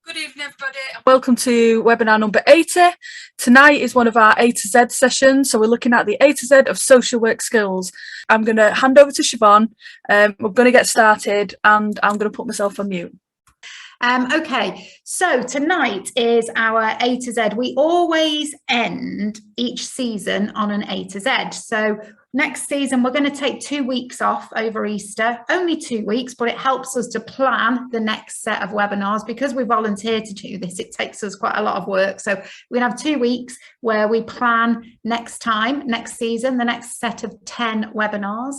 Good evening, everybody, and welcome to webinar number 80. Tonight is one of our A to Z sessions, so we're looking at the A to Z of social work skills. I'm going to hand over to Siobhan. We're going to get started, and I'm going to put myself on mute. Okay, so tonight is our A to Z. We always end each season on an A to Z. So next season, we're going to take 2 weeks off over Easter, only 2 weeks, but it helps us to plan the next set of webinars. Because we volunteer to do this, it takes us quite a lot of work. So we're going to have 2 weeks where we plan next season, the next set of 10 webinars.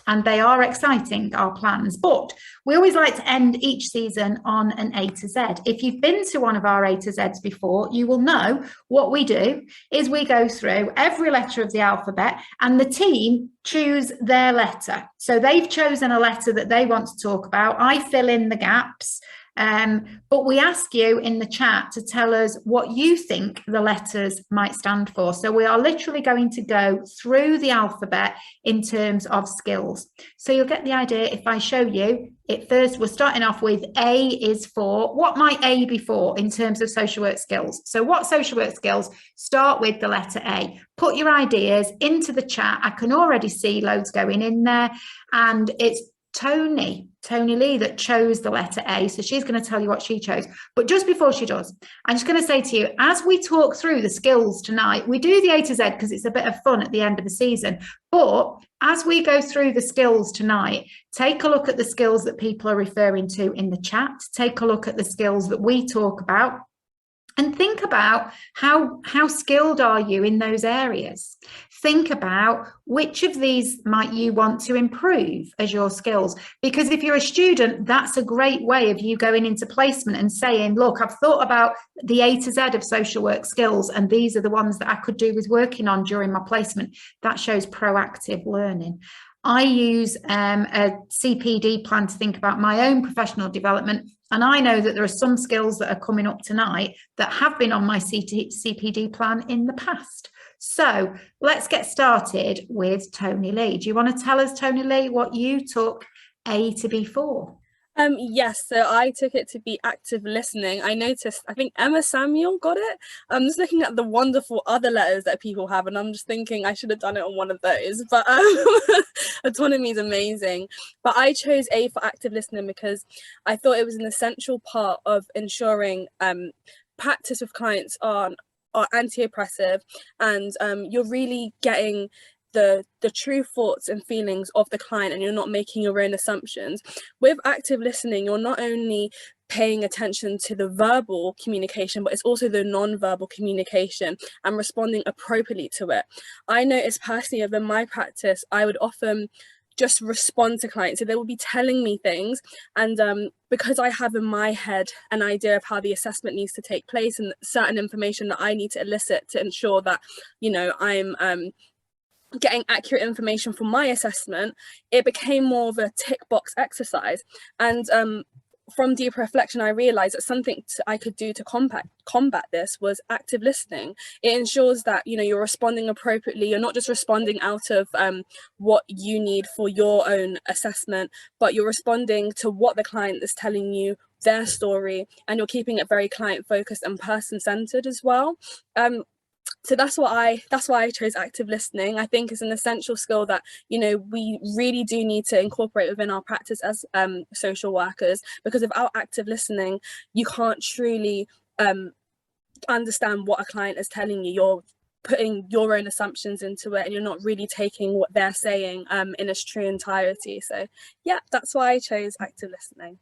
And they are exciting, our plans, but we always like to end each season on an A to Z. If you've been to one of our A to Zs before, you will know what we do is we go through every letter of the alphabet and the team choose their letter. So they've chosen a letter that they want to talk about. I fill in the gaps. But we ask you in the chat to tell us what you think the letters might stand for. So we are literally going to go through the alphabet in terms of skills. So you'll get the idea if I show you it first. We're starting off with A is for, what might A be for in terms of social work skills? So what social work skills? Start with the letter A. Put your ideas into the chat. I can already see loads going in there, and it's Tony Lee that chose the letter A, so she's going to tell you what she chose. But just before she does, I'm just going to say to you, as we talk through the skills tonight, we do the A to Z because it's a bit of fun at the end of the season, but as we go through the skills tonight, take a look at the skills that people are referring to in the chat, take a look at the skills that we talk about, and think about how skilled are you in those areas. Think about which of these might you want to improve as your skills. Because if you're a student, that's a great way of you going into placement and saying, look, I've thought about the A to Z of social work skills, and these are the ones that I could do with working on during my placement. That shows proactive learning. I use a CPD plan to think about my own professional development. And I know that there are some skills that are coming up tonight that have been on my CPD plan in the past. So let's get started with Tony Lee. Do you want to tell us, Tony Lee, what you took A to B for? Yes, so I took it to be active listening. I noticed, I think Emma Samuel got it. I'm just looking at the wonderful other letters that people have, and I'm just thinking I should have done it on one of those, but autonomy is amazing. But I chose A for active listening because I thought it was an essential part of ensuring practice with clients are anti-oppressive, and you're really getting the true thoughts and feelings of the client, and you're not making your own assumptions. With active listening, you're not only paying attention to the verbal communication, but it's also the non-verbal communication and responding appropriately to it. I noticed personally within my practice, I would often just respond to clients. So they will be telling me things, and because I have in my head an idea of how the assessment needs to take place and certain information that I need to elicit to ensure that, you know, I'm getting accurate information from my assessment, it became more of a tick box exercise. And from deeper reflection, I realized that something I could do to combat this was active listening. It ensures that, you know, you're responding appropriately. You're not just responding out of what you need for your own assessment, but you're responding to what the client is telling you, their story, and you're keeping it very client focused and person centered as well. So that's why I chose active listening. I think it's an essential skill that, you know, we really do need to incorporate within our practice as social workers, because without active listening, you can't truly understand what a client is telling you. You're putting your own assumptions into it, and you're not really taking what they're saying in its true entirety. So yeah, that's why I chose active listening.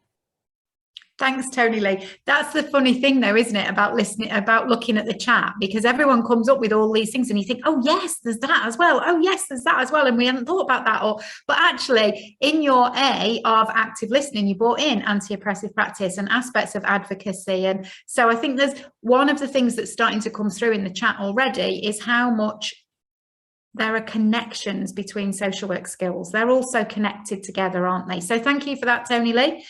Thanks, Tony Lee. That's the funny thing, though, isn't it, about listening, about looking at the chat, because everyone comes up with all these things and you think, oh, yes, there's that as well. Oh, yes, there's that as well. And we hadn't thought about that. But actually, in your A of active listening, you brought in anti-oppressive practice and aspects of advocacy. And so I think there's one of the things that's starting to come through in the chat already is how much there are connections between social work skills. They're also connected together, aren't they? So thank you for that, Tony Lee.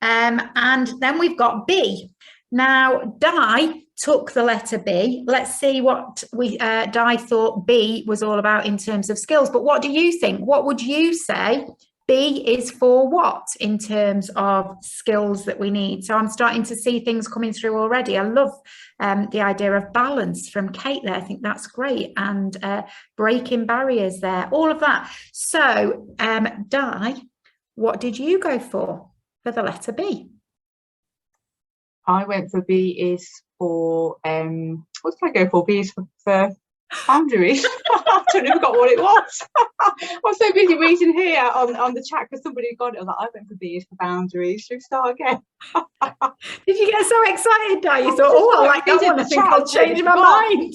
And then we've got B. Now, Di took the letter B. Let's see what Di thought B was all about in terms of skills. But what do you think? What would you say B is for what in terms of skills that we need. So I'm starting to see things coming through already. I love the idea of balance from Kate there. I think that's great. And breaking barriers there, all of that. So Di, what did you go for the letter B? I went for B is for, what did I go for? B is for boundaries. I don't know, got what it was. I'm so busy reading here on the chat because somebody got it. I was like, I went for B is for boundaries. Should we start again? Did you get so excited, Di? You thought, oh, I like that one. I think I'll change my mind.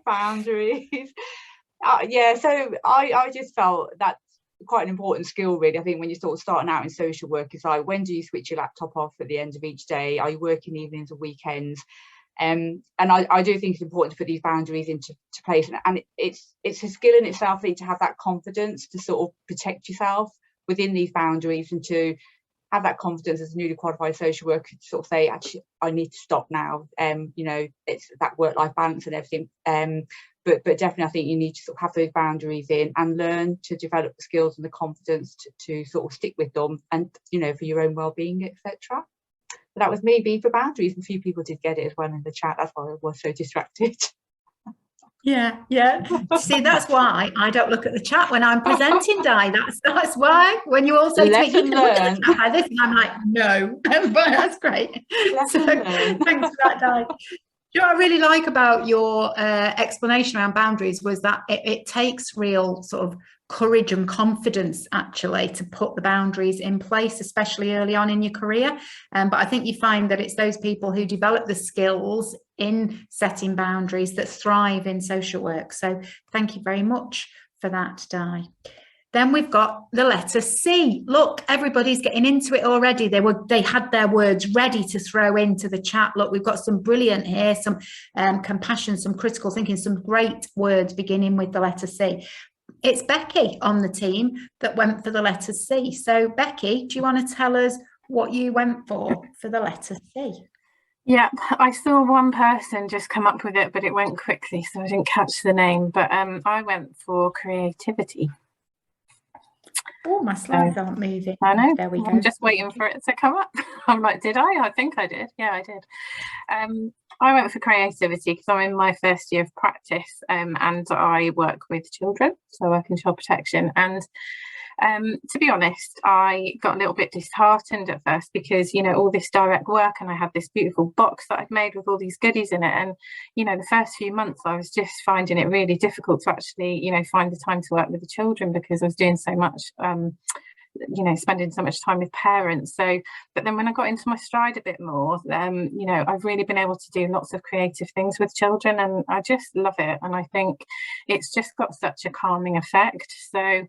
Boundaries. Yeah, so I just felt that's quite an important skill, really. I think when you're sort of starting out in social work, it's like, when do you switch your laptop off at the end of each day? Are you working evenings or weekends? And I do think it's important to put these boundaries into place, and it's a skill in itself, to have that confidence to sort of protect yourself within these boundaries, and to have that confidence as a newly qualified social worker to sort of say, actually, I need to stop now. You know, it's that work-life balance and everything. But definitely, I think you need to sort of have those boundaries in and learn to develop the skills and the confidence to sort of stick with them, and, you know, for your own well-being, etc. That was me, B for boundaries, and a few people did get it as well in the chat. That's why I was so distracted. Yeah. See, that's why I don't look at the chat when I'm presenting, Di. That's why when you all say to me, you can look at the chat, this, and I'm like, no. But that's great. So, thanks for that, Di. You know what I really like about your explanation around boundaries was that it takes real sort of courage and confidence, actually, to put the boundaries in place, especially early on in your career. But I think you find that it's those people who develop the skills in setting boundaries that thrive in social work. So thank you very much for that, Di. Then we've got the letter C. Look, everybody's getting into it already. They had their words ready to throw into the chat. Look, we've got some brilliant here, some compassion, some critical thinking, some great words beginning with the letter C. It's Becky on the team that went for the letter C. So Becky, do you want to tell us what you went for the letter C? Yeah, I saw one person just come up with it, but it went quickly, so I didn't catch the name. But I went for creativity. Oh, my slides aren't moving. I know. There we go. I'm just waiting for it to come up. I'm like, did I? I think I did. Yeah, I did. I went for creativity because I'm in my first year of practice, and I work with children, so I work in child protection. And to be honest, I got a little bit disheartened at first because, you know, all this direct work, and I had this beautiful box that I'd made with all these goodies in it. And, you know, the first few months I was just finding it really difficult to actually, you know, find the time to work with the children because I was doing so much, you know, spending so much time with parents. So, but then when I got into my stride a bit more, you know, I've really been able to do lots of creative things with children, and I just love it. And I think it's just got such a calming effect. So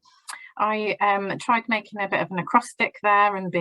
I tried making a bit of an acrostic there and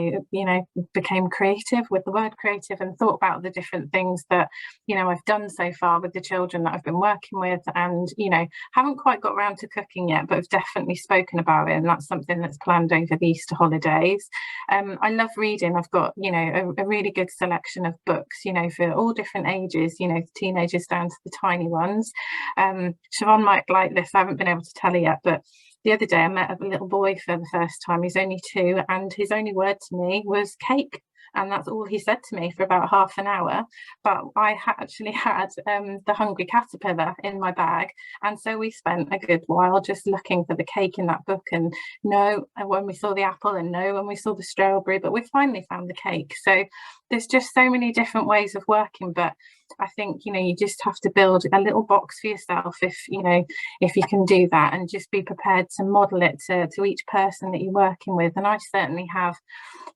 became creative with the word creative and thought about the different things that, you know, I've done so far with the children that I've been working with, and, you know, haven't quite got around to cooking yet, but have definitely spoken about it, and that's something that's planned over the Easter holidays. I love reading. I've got, you know, a really good selection of books, you know, for all different ages, you know, teenagers down to the tiny ones. Siobhan might like this. I haven't been able to tell her yet, but the other day I met a little boy for the first time. He's only 2, and his only word to me was cake. And that's all he said to me for about half an hour. But I actually had the Hungry Caterpillar in my bag. And so we spent a good while just looking for the cake in that book, and no when we saw the apple, and no when we saw the strawberry, but we finally found the cake. So there's just so many different ways of working. But I think, you know, you just have to build a little box for yourself if you can do that, and just be prepared to model it to each person that you're working with. And I certainly have,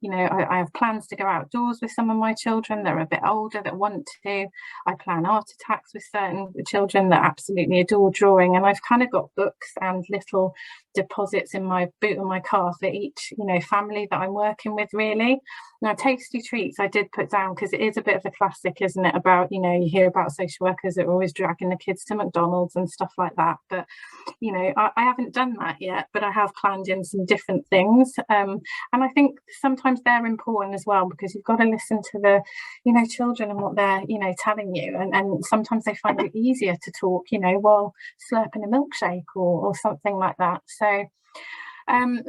you know, I have plans to go outdoors with some of my children that are a bit older that want to. I plan art attacks with certain children that absolutely adore drawing, and I've kind of got books and little deposits in my boot of my car for each, you know, family that I'm working with, really. Now, tasty treats I did put down because it is a bit of a classic, isn't it? About, you hear about social workers that are always dragging the kids to McDonald's and stuff like that. But, I haven't done that yet, but I have planned in some different things. And I think sometimes they're important as well, because you've got to listen to the, children and what they're, telling you. And sometimes they find it easier to talk, while slurping a milkshake or something like that. So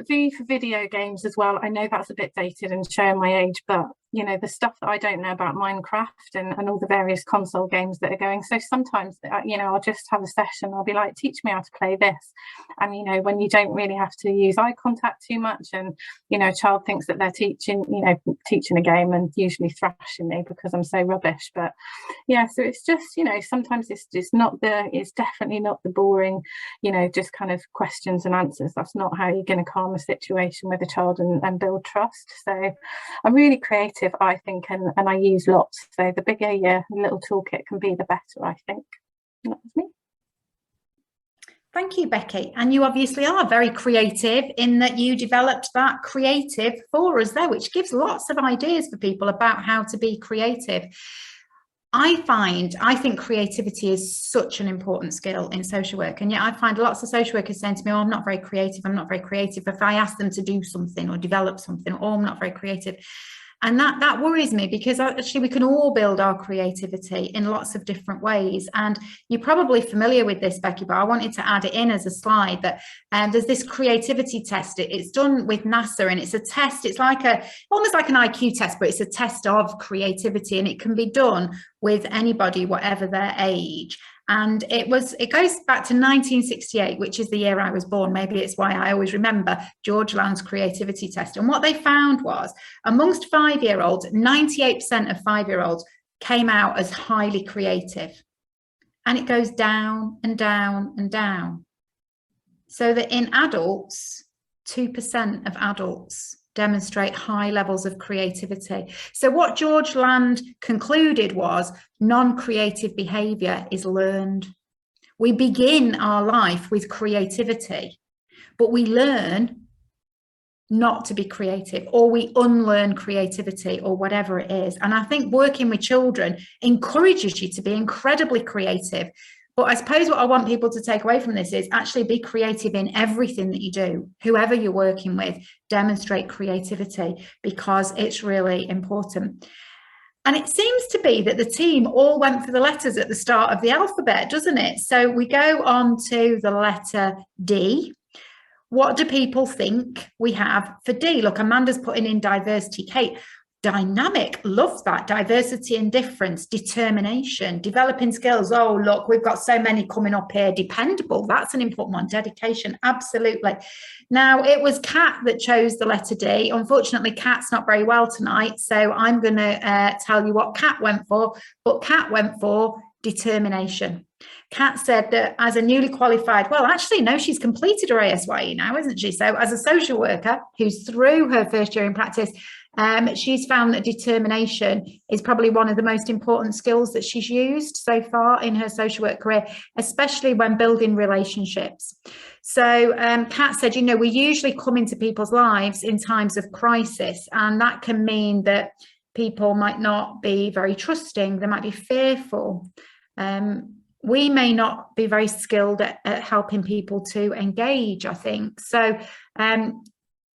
V for video games as well. I know that's a bit dated and showing my age, but the stuff that I don't know about Minecraft and all the various console games that are going. So sometimes, I'll just have a session. I'll be like, teach me how to play this. And, when you don't really have to use eye contact too much, and, a child thinks that they're teaching a game and usually thrashing me because I'm so rubbish. But yeah, so it's just, sometimes it's definitely not the boring, just kind of questions and answers. That's not how you're going to calm a situation with a child and build trust. So I'm really creative, I think, and I use lots. So the bigger your little toolkit can be, the better, I think. That was me. Thank you, Becky. And you obviously are very creative in that you developed that creative for us there, which gives lots of ideas for people about how to be creative. I think creativity is such an important skill in social work. And yet I find lots of social workers saying to me, oh, I'm not very creative. I'm not very creative. If I ask them to do something or develop something, oh, I'm not very creative. And that worries me, because actually we can all build our creativity in lots of different ways. And you're probably familiar with this, Becky, but I wanted to add it in as a slide that there's this creativity test. It's done with NASA, and it's a test. It's like almost like an IQ test, but it's a test of creativity, and it can be done with anybody, whatever their age. And it goes back to 1968, which is the year I was born. Maybe it's why I always remember George Land's creativity test. And what they found was, amongst 5-year-olds, 98% of 5-year-olds came out as highly creative. And it goes down and down and down. So that in adults, 2% of adults demonstrate high levels of creativity. So what George Land concluded was, non-creative behaviour is learned. We begin our life with creativity, but we learn not to be creative, or we unlearn creativity, or whatever it is. And I think working with children encourages you to be incredibly creative. But I suppose what I want people to take away from this is actually be creative in everything that you do. Whoever you're working with, demonstrate creativity, because it's really important. And it seems to be that the team all went for the letters at the start of the alphabet, doesn't it? So we go on to the letter D. What do people think we have for D? Look, Amanda's putting in diversity. Kate, dynamic, love that. Diversity and difference, determination, developing skills. Oh, look, we've got so many coming up here. Dependable, that's an important one. Dedication, absolutely. Now, it was Kat that chose the letter D. Unfortunately, Kat's not very well tonight, so I'm going to tell you what Kat went for. But Kat went for determination. Kat said that as a newly qualified, well, actually, no, she's completed her ASYE now, isn't she? So as a social worker who's through her first year in practice, she's found that determination is probably one of the most important skills that she's used so far in her social work career, especially when building relationships. So Kat said, we usually come into people's lives in times of crisis, and that can mean that people might not be very trusting, they might be fearful. We may not be very skilled at helping people to engage, I think. So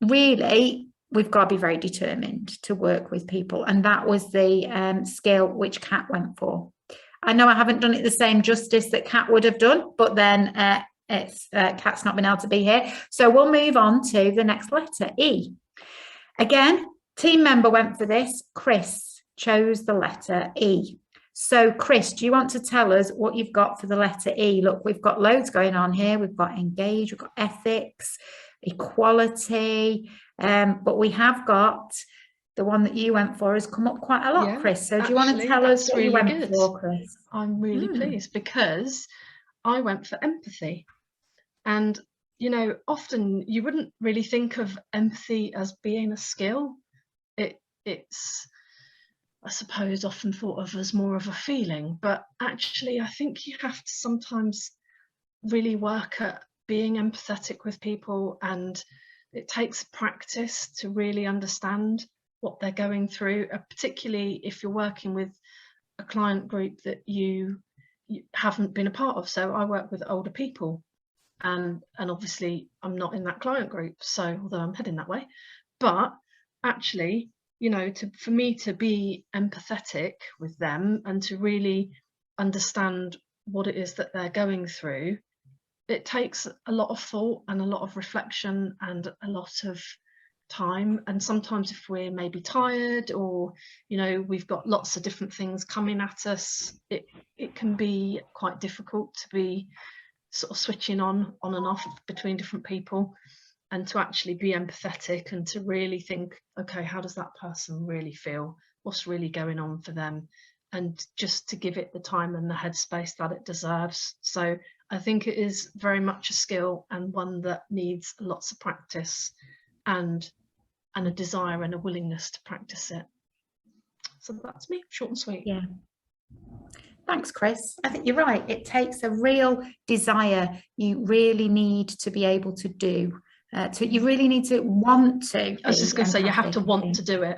really, we've got to be very determined to work with people. And that was the skill which Kat went for. I know I haven't done it the same justice that Kat would have done, but then Kat's not been able to be here. So we'll move on to the next letter, E. Again, team member went for this. Chris chose the letter E. So Chris, do you want to tell us what you've got for the letter E? Look, we've got loads going on here. We've got engage, we've got ethics, equality, but we have got the one that you went for has come up quite a lot, Chris. So do you want to tell us what you went for, Chris? I'm really pleased because I went for empathy. And, often you wouldn't really think of empathy as being a skill. It's I suppose, often thought of as more of a feeling, but actually I think you have to sometimes really work at being empathetic with people, and it takes practice to really understand what they're going through, particularly if you're working with a client group that you haven't been a part of. So I work with older people, and obviously I'm not in that client group, so although I'm heading that way, but actually, you know, for me to be empathetic with them and to really understand what it is that they're going through, it takes a lot of thought and a lot of reflection and a lot of time. And sometimes if we're maybe tired, or you know, we've got lots of different things coming at us, it can be quite difficult to be sort of switching on and off between different people, and to actually be empathetic and to really think, okay, how does that person really feel, what's really going on for them, and just to give it the time and the headspace that it deserves. So I think it is very much a skill, and one that needs lots of practice and a desire and a willingness to practice it. So that's me, short and sweet. Yeah. Thanks, Chris. I think you're right. It takes a real desire. You really need to be able to do. You really need to want to. I was just going to say, you have to want to do it,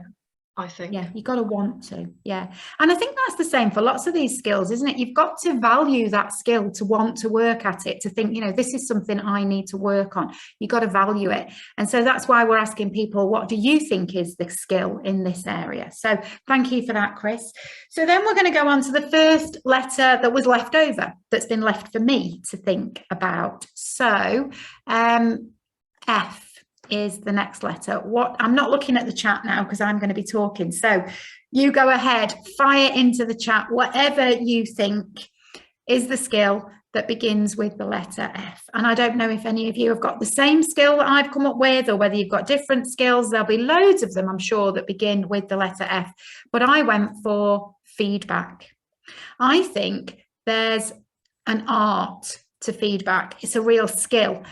I think. Yeah, you got to want to. Yeah. And I think that's the same for lots of these skills, isn't it? You've got to value that skill to want to work at it, to think, you know, this is something I need to work on. You've got to value it. And so that's why we're asking people, what do you think is the skill in this area? So thank you for that, Chris. So then we're going to go on to the first letter that was left over, that's been left for me to think about. So F is the next letter. What, I'm not looking at the chat now because I'm going to be talking, so you go ahead, fire into the chat whatever you think is the skill that begins with the letter F. And I don't know if any of you have got the same skill that I've come up with, or whether you've got different skills. There'll be loads of them, I'm sure, that begin with the letter F, but I went for feedback. I think there's an art to feedback. It's a real skill,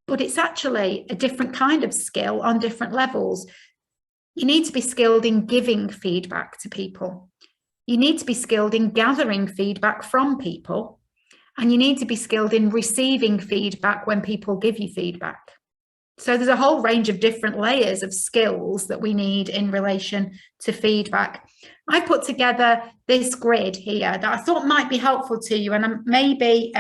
but it's actually a different kind of skill on different levels. You need to be skilled in giving feedback to people. You need to be skilled in gathering feedback from people. And you need to be skilled in receiving feedback when people give you feedback. So there's a whole range of different layers of skills that we need in relation to feedback. I put together this grid here that I thought might be helpful to you, and maybe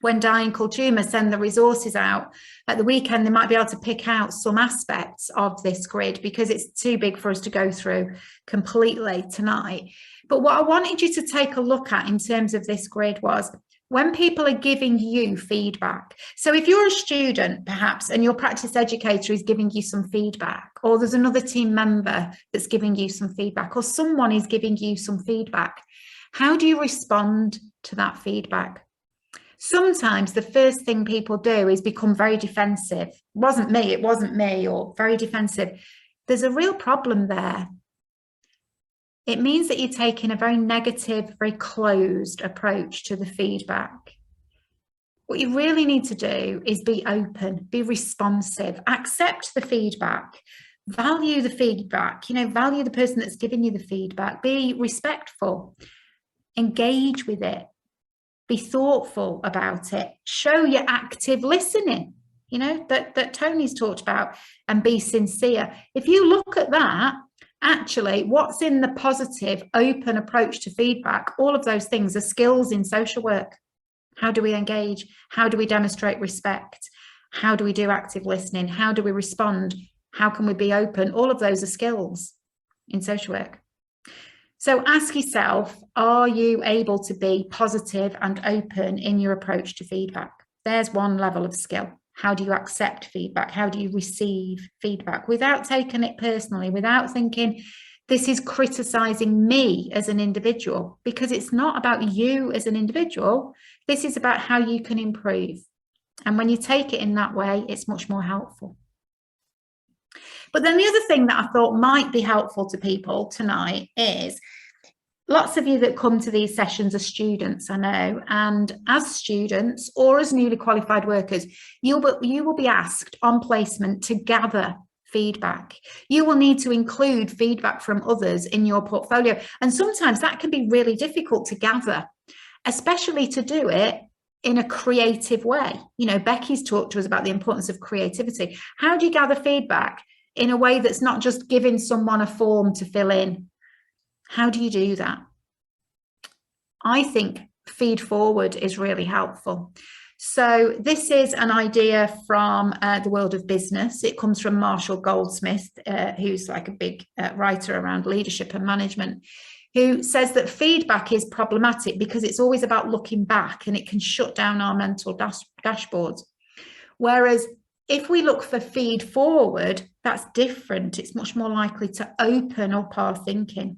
when Di and Kultuma send the resources out at the weekend, they might be able to pick out some aspects of this grid, because it's too big for us to go through completely tonight. But what I wanted you to take a look at in terms of this grid was when people are giving you feedback. So if you're a student, perhaps, and your practice educator is giving you some feedback, or there's another team member that's giving you some feedback, or someone is giving you some feedback, how do you respond to that feedback? Sometimes the first thing people do is become very defensive. It wasn't me, or very defensive. There's a real problem there. It means that you're taking a very negative, very closed approach to the feedback. What you really need to do is be open, be responsive, accept the feedback, value the feedback, value the person that's giving you the feedback, be respectful, engage with it. Be thoughtful about it, show your active listening, that Tony's talked about, and be sincere. If you look at that, actually, what's in the positive, open approach to feedback, all of those things are skills in social work. How do we engage? How do we demonstrate respect? How do we do active listening? How do we respond? How can we be open? All of those are skills in social work. So ask yourself, are you able to be positive and open in your approach to feedback? There's one level of skill. How do you accept feedback? How do you receive feedback without taking it personally, without thinking this is criticizing me as an individual? Because it's not about you as an individual. This is about how you can improve. And when you take it in that way, it's much more helpful. But then the other thing that I thought might be helpful to people tonight is lots of you that come to these sessions are students, I know, and as students or as newly qualified workers, you will be asked on placement to gather feedback. You will need to include feedback from others in your portfolio. And sometimes that can be really difficult to gather, especially to do it in a creative way. Becky's talked to us about the importance of creativity. How do you gather feedback? in a way that's not just giving someone a form to fill in. How do you do that? I think feed forward is really helpful. So this is an idea from the world of business. It comes from Marshall Goldsmith, who's like a big writer around leadership and management, who says that feedback is problematic because it's always about looking back and it can shut down our mental dashboards. Whereas if we look for feed forward, that's different. It's much more likely to open up our thinking.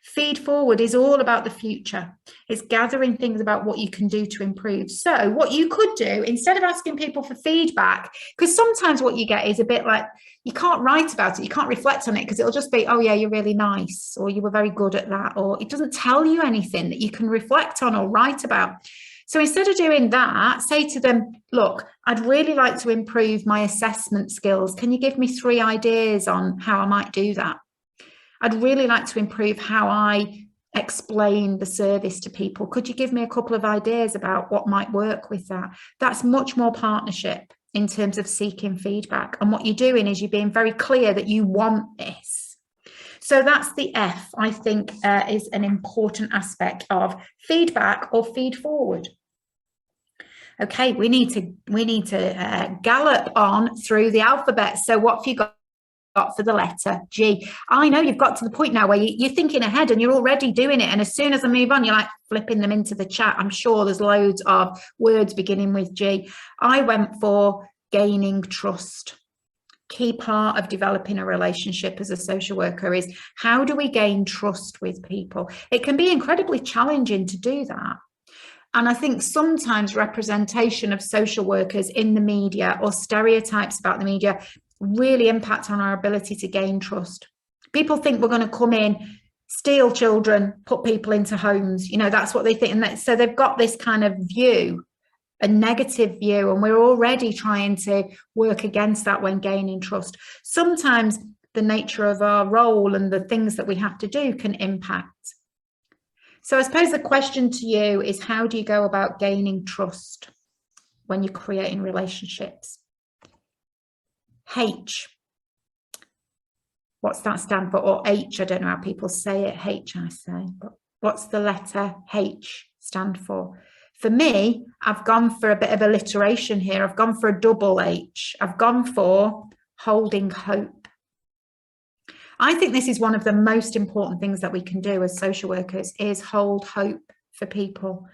Feed forward is all about the future. It's gathering things about what you can do to improve. So what you could do, instead of asking people for feedback, because sometimes what you get is a bit like, you can't write about it, you can't reflect on it, because it'll just be, oh yeah, you're really nice, or you were very good at that, or it doesn't tell you anything that you can reflect on or write about. So instead of doing that, say to them, look, I'd really like to improve my assessment skills. Can you give me 3 ideas on how I might do that? I'd really like to improve how I explain the service to people. Could you give me a couple of ideas about what might work with that? That's much more partnership in terms of seeking feedback. And what you're doing is you're being very clear that you want this. So that's the F, I think, is an important aspect of feedback or feed forward. Okay, we need to gallop on through the alphabet. So what have you got for the letter G? I know you've got to the point now where you're thinking ahead and you're already doing it. And as soon as I move on, you're like flipping them into the chat. I'm sure there's loads of words beginning with G. I went for gaining trust. Key part of developing a relationship as a social worker is, how do we gain trust with people? It can be incredibly challenging to do that. And I think sometimes representation of social workers in the media or stereotypes about the media really impact on our ability to gain trust. People think we're going to come in, steal children, put people into homes. You know, that's what they think. And so they've got this kind of view, a negative view, and we're already trying to work against that when gaining trust. Sometimes the nature of our role and the things that we have to do can impact. So I suppose the question to you is, how do you go about gaining trust when you're creating relationships? H. What's that stand for? Or H, I don't know how people say it. H, I say. But what's the letter H stand for? For me, I've gone for a bit of alliteration here. I've gone for a double H. I've gone for holding hope. I think this is one of the most important things that we can do as social workers, is hold hope for people.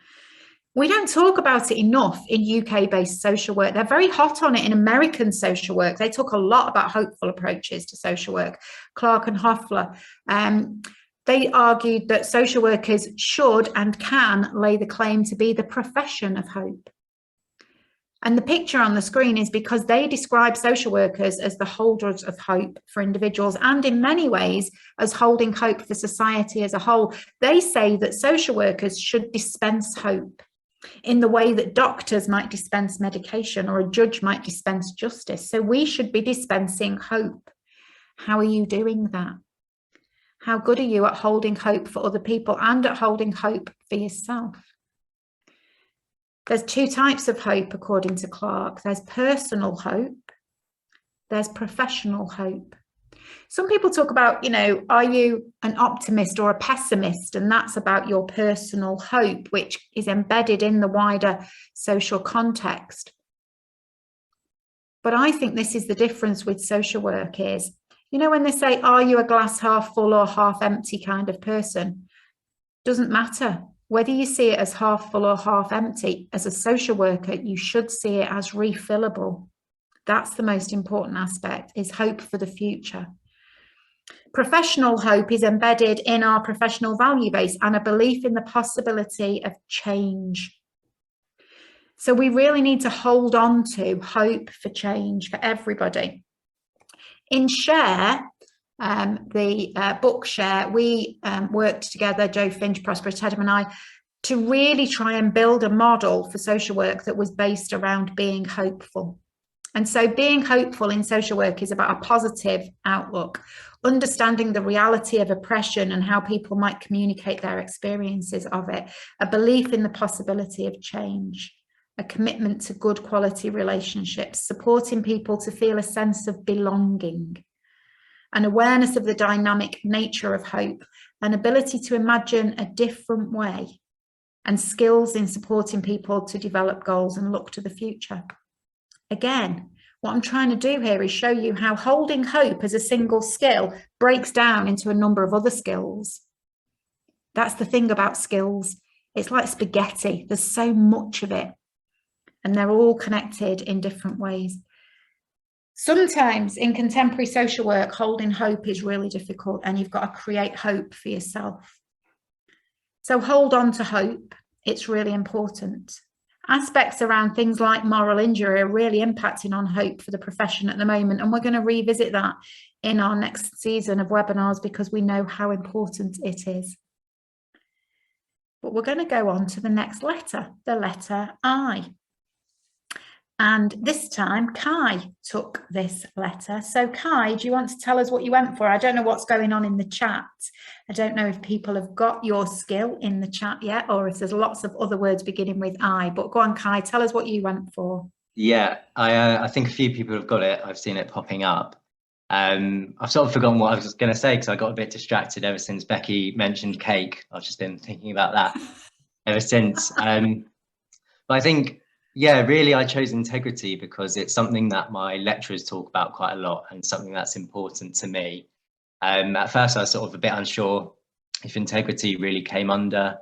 We don't talk about it enough in UK-based social work. They're very hot on it in American social work. They talk a lot about hopeful approaches to social work. Clark and Hoffler, they argued that social workers should and can lay the claim to be the profession of hope. And the picture on the screen is because they describe social workers as the holders of hope for individuals, and in many ways as holding hope for society as a whole. They say that social workers should dispense hope in the way that doctors might dispense medication or a judge might dispense justice. So we should be dispensing hope. How are you doing that? How good are you at holding hope for other people and at holding hope for yourself? There's 2 types of hope, according to Clark. There's personal hope. There's professional hope. Some people talk about, you know, are you an optimist or a pessimist? And that's about your personal hope, which is embedded in the wider social context. But I think this is the difference with social work is, you know, when they say, are you a glass half full or half empty kind of person? Doesn't matter. Whether you see it as half full or half empty, as a social worker, you should see it as refillable. That's the most important aspect, is hope for the future. Professional hope is embedded in our professional value base and a belief in the possibility of change. So we really need to hold on to hope for change for everybody. In Share, the book Share, we worked together, Joe Finch, Prosper Tedham and I, to really try and build a model for social work that was based around being hopeful. And so being hopeful in social work is about a positive outlook, understanding the reality of oppression and how people might communicate their experiences of it, a belief in the possibility of change, a commitment to good quality relationships, supporting people to feel a sense of belonging. an awareness of the dynamic nature of hope, an ability to imagine a different way, and skills in supporting people to develop goals and look to the future. Again, what I'm trying to do here is show you how holding hope as a single skill breaks down into a number of other skills. That's the thing about skills. It's like spaghetti. There's so much of it, and they're all connected in different ways. Sometimes in contemporary social work, holding hope is really difficult, and you've got to create hope for yourself. So hold on to hope. It's really important. Aspects around things like moral injury are really impacting on hope for the profession at the moment, and we're going to revisit that in our next season of webinars because we know how important it is. But we're going to go on to the next letter, the letter I. And this time, Kai took this letter. So Kai, do you want to tell us what you went for? I don't know what's going on in the chat. I don't know if people have got your skill in the chat yet, or if there's lots of other words beginning with I. But go on, Kai, tell us what you went for. Yeah, I think a few people have got it. I've seen it popping up. I've sort of forgotten what I was going to say because I got a bit distracted ever since Becky mentioned cake. I've just been thinking about that ever since. But I think, yeah, really I chose integrity because it's something that my lecturers talk about quite a lot and something that's important to me. At first I was sort of a bit unsure if integrity really came under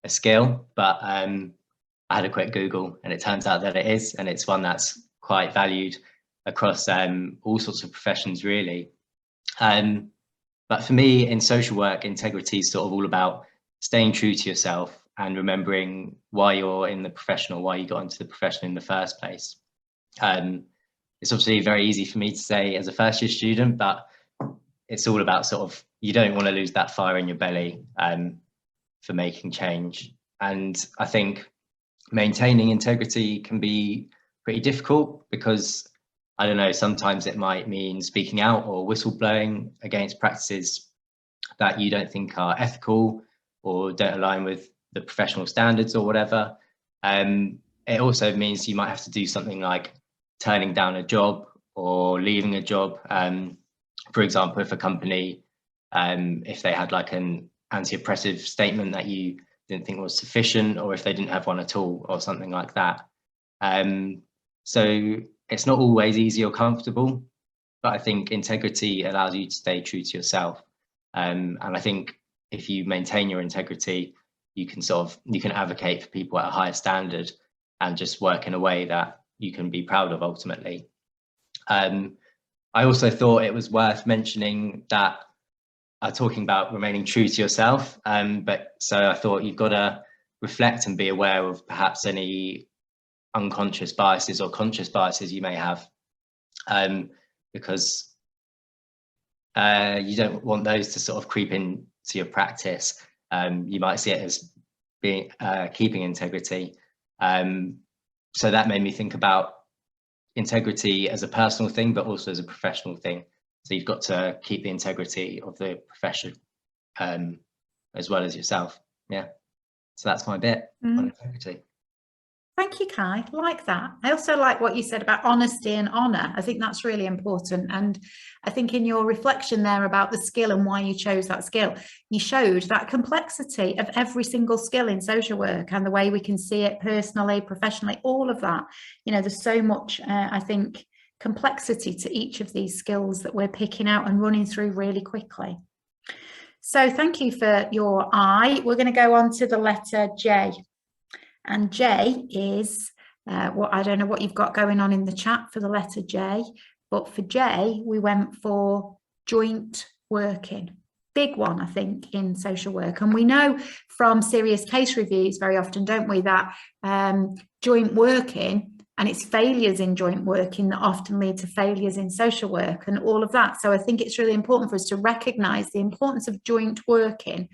a skill, but I had a quick Google and it turns out that it is, and it's one that's quite valued across all sorts of professions really. But for me in social work, integrity is sort of all about staying true to yourself and remembering why you're in the profession or why you got into the profession in the first place. It's obviously very easy for me to say as a first year student, but it's all about sort of, you don't want to lose that fire in your belly for making change. And I think maintaining integrity can be pretty difficult because, I don't know, sometimes it might mean speaking out or whistleblowing against practices that you don't think are ethical or don't align with the professional standards or whatever. It also means you might have to do something like turning down a job or leaving a job. For example, if a company, if they had like an anti-oppressive statement that you didn't think was sufficient, or if they didn't have one at all or something like that. So it's not always easy or comfortable, but I think integrity allows you to stay true to yourself. And I think if you maintain your integrity, you can advocate for people at a higher standard and just work in a way that you can be proud of ultimately. I also thought it was worth mentioning that talking about remaining true to yourself, but so I thought you've got to reflect and be aware of perhaps any unconscious biases or conscious biases you may have, because you don't want those to sort of creep into your practice. You might see it as being keeping integrity. So that made me think about integrity as a personal thing, but also as a professional thing. So you've got to keep the integrity of the profession as well as yourself. Yeah. So that's my bit on integrity. Thank you, Kai. Like that. I also like what you said about honesty and honour. I think that's really important. And I think in your reflection there about the skill and why you chose that skill, you showed that complexity of every single skill in social work and the way we can see it personally, professionally, all of that. You know, there's so much, I think, complexity to each of these skills that we're picking out and running through really quickly. So thank you for your I. We're going to go on to the letter J. And J is, I don't know what you've got going on in the chat for the letter J, but for J, we went for joint working. Big one, I think, in social work. And we know from serious case reviews very often, don't we, that joint working and it's failures in joint working that often lead to failures in social work and all of that. So I think it's really important for us to recognise the importance of joint working,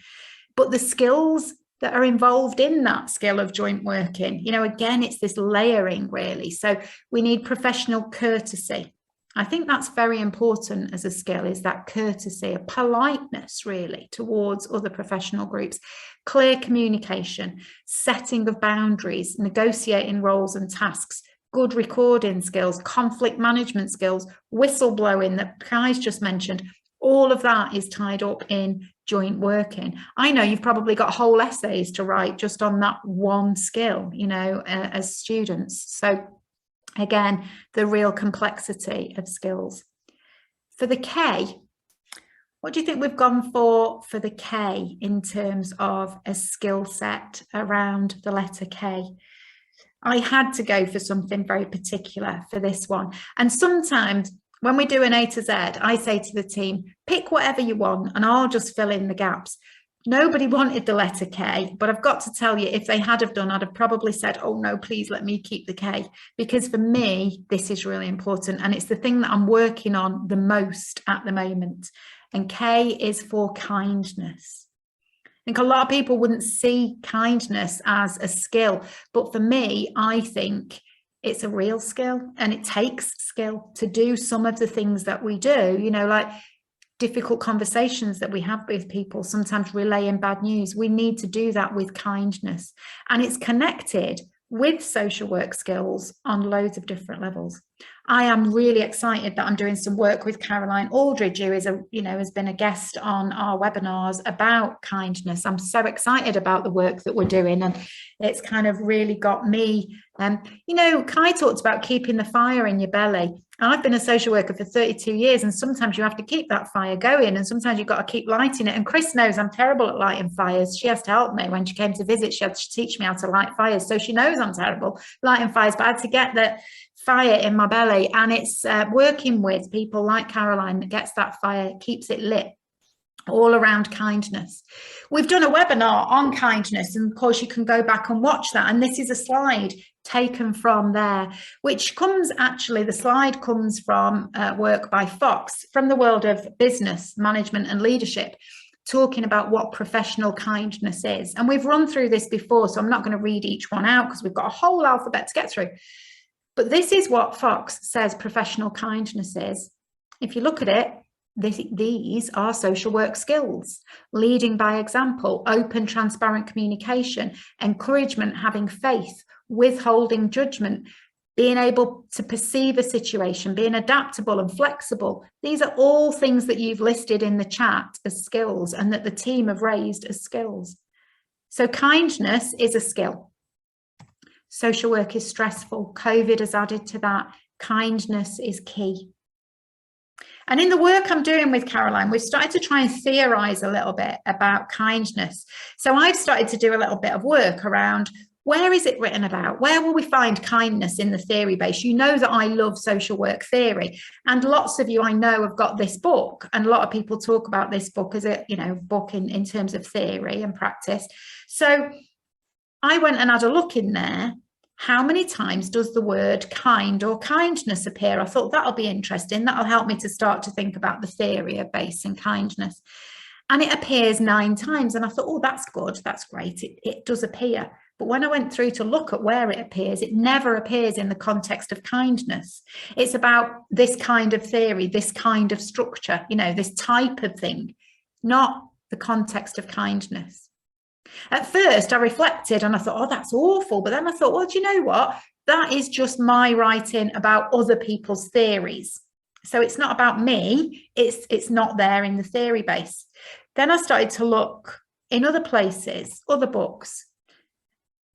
but the skills that are involved in that skill of joint working, you know, again, it's this layering really. So we need professional courtesy. I think that's very important as a skill, is that courtesy, a politeness really towards other professional groups, clear communication, setting of boundaries, negotiating roles and tasks, good recording skills, conflict management skills, whistleblowing that Kai's just mentioned. All of that is tied up in joint working. I know you've probably got whole essays to write just on that one skill, you know, as students. So again, the real complexity of skills. For the K, what do you think we've gone for the K in terms of a skill set around the letter K? I had to go for something very particular for this one. And sometimes when we do an A to Z, I say to the team, pick whatever you want and I'll just fill in the gaps. Nobody wanted the letter K, but I've got to tell you, if they had have done, I'd have probably said, oh no, please let me keep the K, because for me, this is really important. And it's the thing that I'm working on the most at the moment. And K is for kindness. I think a lot of people wouldn't see kindness as a skill, but for me, I think it's a real skill, and it takes skill to do some of the things that we do, you know, like difficult conversations that we have with people, sometimes relaying bad news. We need to do that with kindness, and it's connected with social work skills on loads of different levels. I am really excited that I'm doing some work with Caroline Aldridge, who is has been a guest on our webinars about kindness. I'm so excited about the work that we're doing, and it's kind of really got me. Kai talked about keeping the fire in your belly. I've been a social worker for 32 years, and sometimes you have to keep that fire going, and sometimes you've got to keep lighting it. And Chris knows I'm terrible at lighting fires. She has to help me. When she came to visit, she had to teach me how to light fires. So she knows I'm terrible lighting fires, but I had to get the fire in my belly. And it's working with people like Caroline that gets that fire, keeps it lit, all around kindness. We've done a webinar on kindness, and of course you can go back and watch that. And this is a slide taken from there, which comes actually, the slide comes from work by Fox from the world of business management and leadership, talking about what professional kindness is. And we've run through this before, so I'm not going to read each one out because we've got a whole alphabet to get through. But this is what Fox says professional kindness is. If you look at it, these are social work skills: leading by example, open, transparent communication, encouragement, having faith, withholding judgment, being able to perceive a situation, being adaptable and flexible. These are all things that you've listed in the chat as skills, and that the team have raised as skills. So kindness is a skill. Social work is stressful. COVID has added to that. Kindness is key. And in the work I'm doing with Caroline, we've started to try and theorize a little bit about kindness. So I've started to do a little bit of work around, where is it written about? Where will we find kindness in the theory base? You know that I love social work theory, and lots of you I know have got this book, and a lot of people talk about this book as a book in terms of theory and practice. So I went and had a look in there. How many times does the word kind or kindness appear? I thought that'll be interesting. That'll help me to start to think about the theory of basing kindness. And it appears 9 times. And I thought, oh, that's good. That's great. It does appear. But when I went through to look at where it appears, it never appears in the context of kindness. It's about this kind of theory, this kind of structure, this type of thing, not the context of kindness. At first, I reflected and I thought, oh, that's awful. But then I thought, well, do you know what? That is just my writing about other people's theories. So it's not about me. It's not there in the theory base. Then I started to look in other places, other books.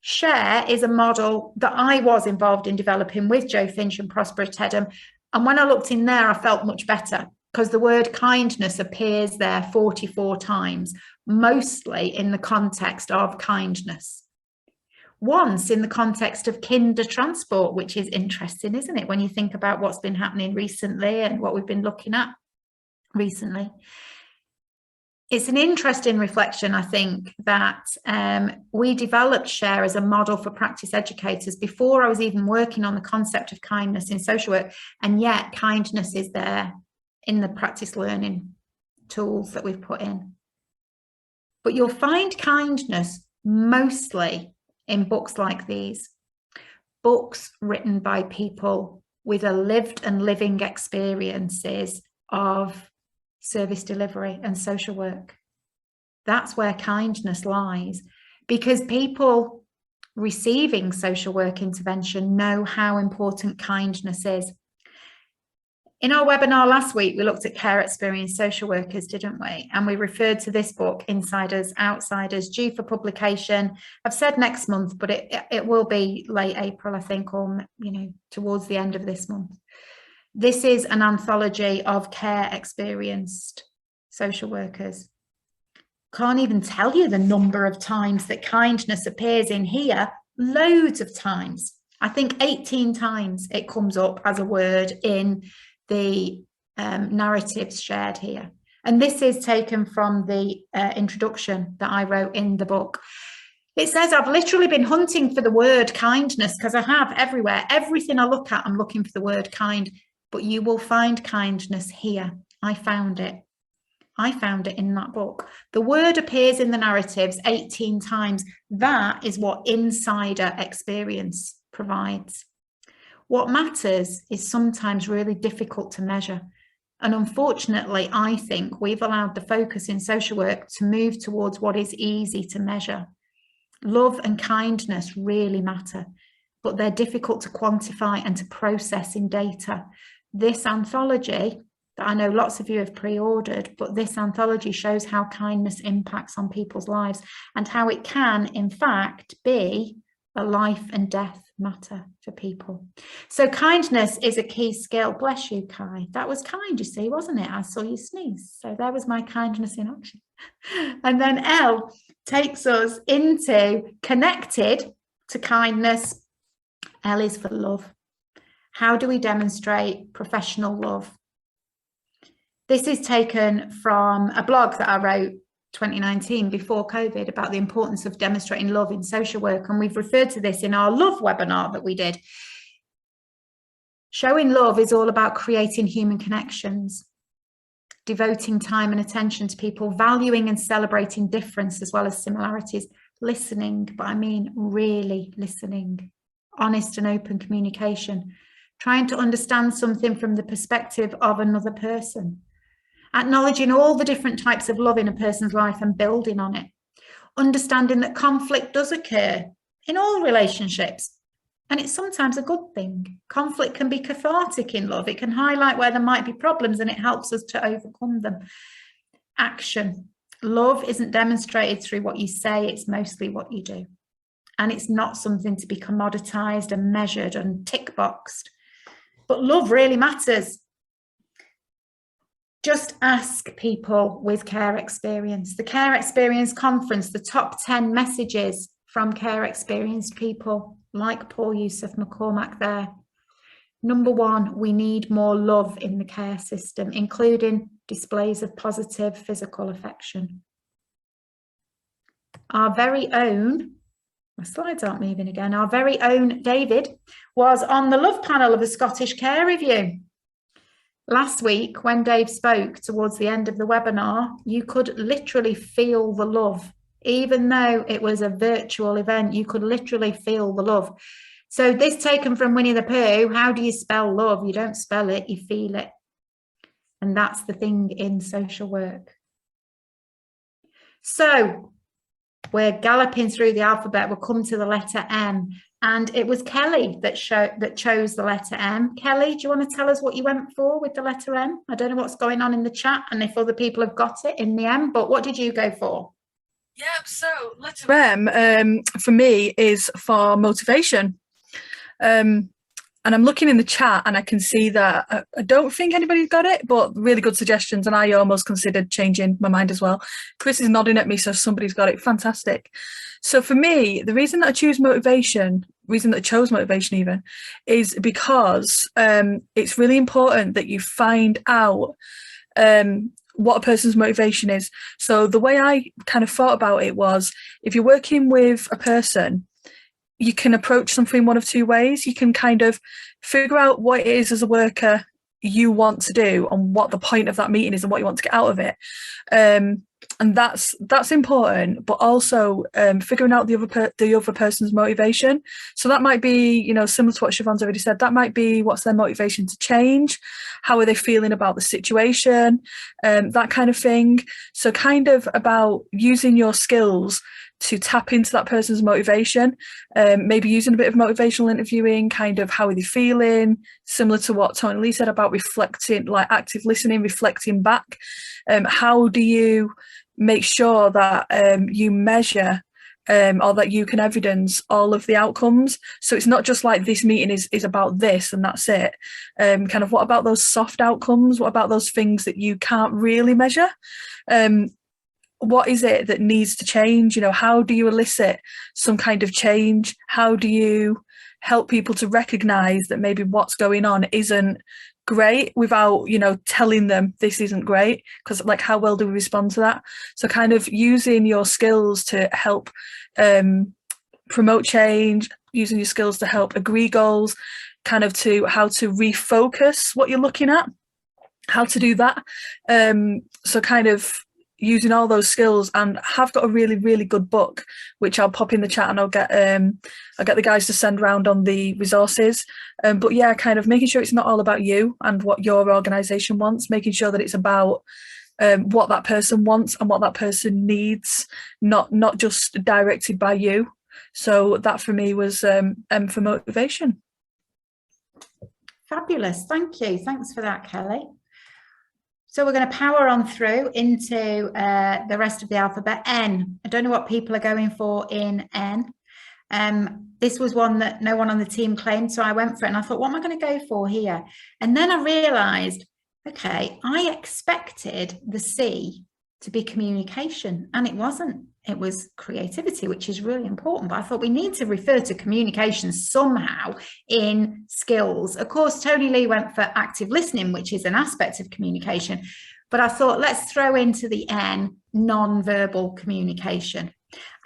SHARE is a model that I was involved in developing with Joe Finch and Prosper Tedham. And when I looked in there, I felt much better, because the word kindness appears there 44 times, mostly in the context of kindness. Once in the context of kinder transport, which is interesting, isn't it, when you think about what's been happening recently and what we've been looking at recently. It's an interesting reflection, I think, that we developed SHARE as a model for practice educators before I was even working on the concept of kindness in social work, and yet kindness is there in the practice learning tools that we've put in. But you'll find kindness mostly in books like these, books written by people with a lived and living experiences of service delivery and social work. That's where kindness lies, because people receiving social work intervention know how important kindness is. In our webinar last week, we looked at care experience social workers, didn't we? And we referred to this book, Insiders, Outsiders, due for publication. I've said next month, but it will be late April, I think, or, you know, towards the end of this month. This is an anthology of care experienced social workers. Can't even tell you the number of times that kindness appears in here, loads of times. I think 18 times it comes up as a word in the narratives shared here. And this is taken from the introduction that I wrote in the book. It says, I've literally been hunting for the word kindness, because I have everywhere. Everything I look at, I'm looking for the word kind, but you will find kindness here. I found it. I found it in that book. The word appears in the narratives 18 times. That is what insider experience provides. What matters is sometimes really difficult to measure. And unfortunately, I think we've allowed the focus in social work to move towards what is easy to measure. Love and kindness really matter, but they're difficult to quantify and to process in data. This anthology that I know lots of you have pre-ordered, but this anthology shows how kindness impacts on people's lives and how it can, in fact, be a life and death matter for people. So kindness is a key skill. Bless you, Kai. That was kind, you see, wasn't it? I saw you sneeze. So there was my kindness in action. And then Elle takes us into connected to kindness. L is for love. How do we demonstrate professional love? This is taken from a blog that I wrote 2019 before COVID about the importance of demonstrating love in social work. And we've referred to this in our love webinar that we did. Showing love is all about creating human connections, devoting time and attention to people, valuing and celebrating difference as well as similarities, listening, but I mean really listening, honest and open communication, trying to understand something from the perspective of another person, acknowledging all the different types of love in a person's life and building on it, understanding that conflict does occur in all relationships, and it's sometimes a good thing. Conflict can be cathartic in love. It can highlight where there might be problems and it helps us to overcome them. Action. Love isn't demonstrated through what you say, it's mostly what you do. And it's not something to be commoditized and measured and tick boxed. But love really matters. Just ask people with care experience. The Care Experience Conference, the top 10 messages from care experienced people like Paul Yusuf McCormack there. Number one, we need more love in the care system, including displays of positive physical affection. Our very own, my slides aren't moving again, our very own David was on the love panel of the Scottish Care Review. Last week, when Dave spoke towards the end of the webinar, you could literally feel the love. Even though it was a virtual event, you could literally feel the love. So this taken from Winnie the Pooh, how do you spell love? You don't spell it, you feel it. And that's the thing in social work. So we're galloping through the alphabet, we'll come to the letter M. And it was Kelly that chose the letter M. Kelly, do you want to tell us what you went for with the letter M? I don't know what's going on in the chat and if other people have got it in the M, but what did you go for? Yeah, so letter M for me is for motivation. And I'm looking in the chat and I can see that I don't think anybody's got it, but really good suggestions. And I almost considered changing my mind as well. Chris is nodding at me, so somebody's got it. Fantastic. So for me, the reason that I chose motivation even, is because it's really important that you find out what a person's motivation is. So the way I kind of thought about it was, if you're working with a person, you can approach something one of two ways. You can kind of figure out what it is as a worker you want to do and what the point of that meeting is and what you want to get out of it. that's important, but also figuring out the other person's motivation. So that might be, you know, similar to what Siobhan's already said, that might be what's their motivation to change, how are they feeling about the situation, that kind of thing. So kind of about using your skills to tap into that person's motivation, maybe using a bit of motivational interviewing, kind of how are they feeling, similar to what Tony Lee said about reflecting, like active listening, reflecting back. How do you make sure that you measure or that you can evidence all of the outcomes? So it's not just like this meeting is about this and that's it. Kind of what about those soft outcomes? What about those things that you can't really measure? What is it that needs to change? You know, how do you elicit some kind of change? How do you help people to recognize that maybe what's going on isn't great without, you know, telling them this isn't great? Because like, how well do we respond to that? So kind of using your skills to help promote change, using your skills to help agree goals, kind of to how to refocus what you're looking at, how to do that. So kind of using all those skills, and have got a really, really good book, which I'll pop in the chat, and I'll get the guys to send around on the resources. But yeah, kind of making sure it's not all about you and what your organisation wants, making sure that it's about what that person wants and what that person needs, not just directed by you. So that for me was M for motivation. Fabulous, thank you. Thanks for that, Kelly. So we're going to power on through into the rest of the alphabet. N. I don't know what people are going for in N. This was one that no one on the team claimed, so I went for it and I thought, what am I going to go for here? And then I realised, okay, I expected the C to be communication, and it wasn't. It was creativity, which is really important. But I thought we need to refer to communication somehow in skills. Of course, Tony Lee went for active listening, which is an aspect of communication. But I thought, let's throw into the N, non-verbal communication.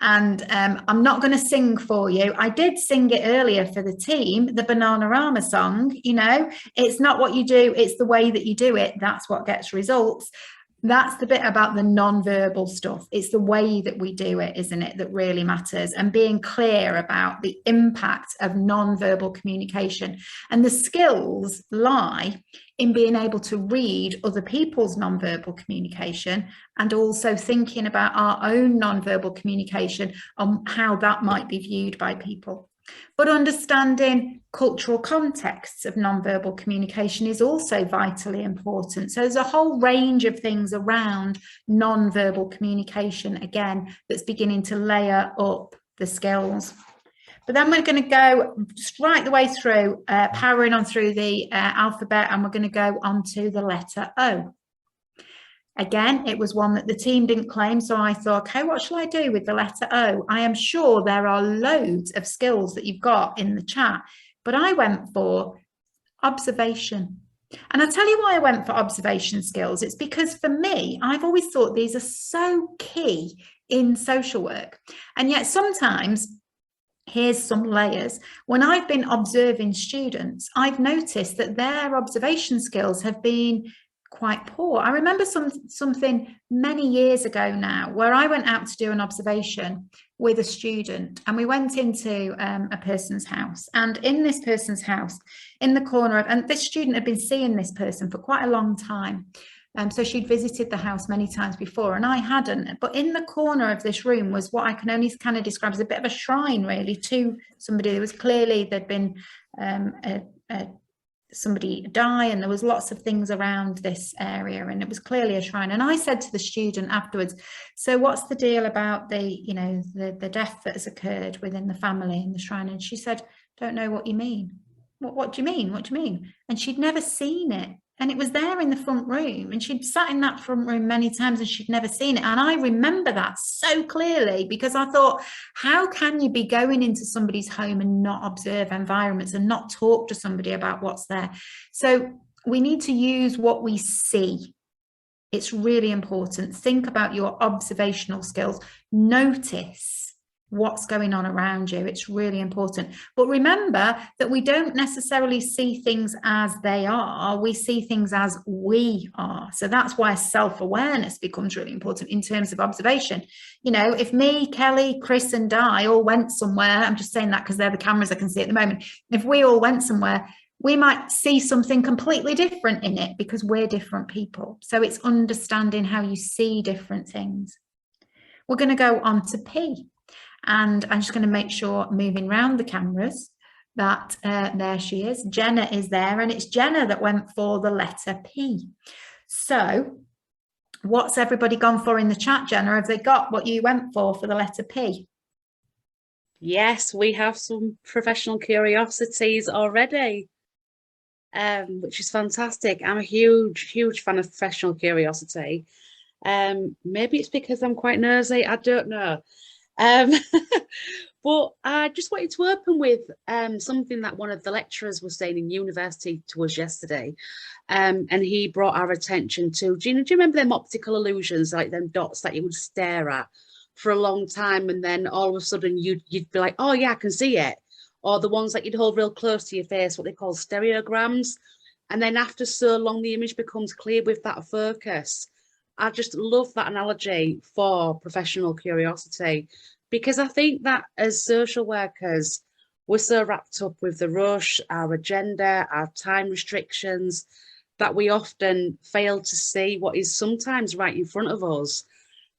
And I'm not going to sing for you. I did sing it earlier for the team, the Bananarama song. You know, it's not what you do, it's the way that you do it. That's what gets results. That's the bit about the non-verbal stuff. It's the way that we do it, isn't it, that really matters, and being clear about the impact of non-verbal communication. And the skills lie in being able to read other people's non-verbal communication, and also thinking about our own non-verbal communication on how that might be viewed by people. But understanding cultural contexts of non-verbal communication is also vitally important. So there's a whole range of things around non-verbal communication, again, that's beginning to layer up the skills. But then we're going to go right the way through, powering on through the alphabet, and we're going to go on to the letter O. Again, it was one that the team didn't claim, so I thought, okay, what shall I do with the letter O? I am sure there are loads of skills that you've got in the chat, but I went for observation. And I'll tell you why I went for observation skills. It's because for me, I've always thought these are so key in social work. And yet sometimes, here's some layers. When I've been observing students, I've noticed that their observation skills have been quite poor. I remember something many years ago now where I went out to do an observation with a student, and we went into a person's house, and in this person's house, in the corner of, and this student had been seeing this person for quite a long time. So she'd visited the house many times before, and I hadn't. But in the corner of this room was what I can only kind of describe as a bit of a shrine, really, to somebody. There was clearly, there'd been somebody die, and there was lots of things around this area, and it was clearly a shrine. And I said to the student afterwards, so what's the deal about the, you know, the death that has occurred within the family in the shrine? And she said, don't know what you mean. What do you mean? What do you mean? And she'd never seen it. And it was there in the front room, and she'd sat in that front room many times and she'd never seen it. And I remember that so clearly, because I thought, how can you be going into somebody's home and not observe environments and not talk to somebody about what's there? So we need to use what we see. It's really important. Think about your observational skills. Notice what's going on around you. It's really important. But remember that we don't necessarily see things as they are. We see things as we are. So that's why self-awareness becomes really important in terms of observation. You know, if me, Kelly, Chris and Di all went somewhere, I'm just saying that because they're the cameras I can see at the moment. If we all went somewhere, we might see something completely different in it because we're different people. So it's understanding how you see different things. We're going to go on to P. And I'm just going to make sure, moving around the cameras, that there she is. Jenna is there, and it's Jenna that went for the letter P. So what's everybody gone for in the chat, Jenna? Have they got what you went for the letter P? Yes, we have some professional curiosities already, which is fantastic. I'm a huge fan of professional curiosity. Maybe it's because I'm quite nosy, I don't know. But I just wanted to open with something that one of the lecturers was saying in university to us yesterday, and he brought our attention to, do you remember them optical illusions, like them dots that you would stare at for a long time, and then all of a sudden you'd be like, oh yeah, I can see it, or the ones that you'd hold real close to your face, what they call stereograms, and then after so long the image becomes clear with that focus. I just love that analogy for professional curiosity, because I think that as social workers, we're so wrapped up with the rush, our agenda, our time restrictions, that we often fail to see what is sometimes right in front of us.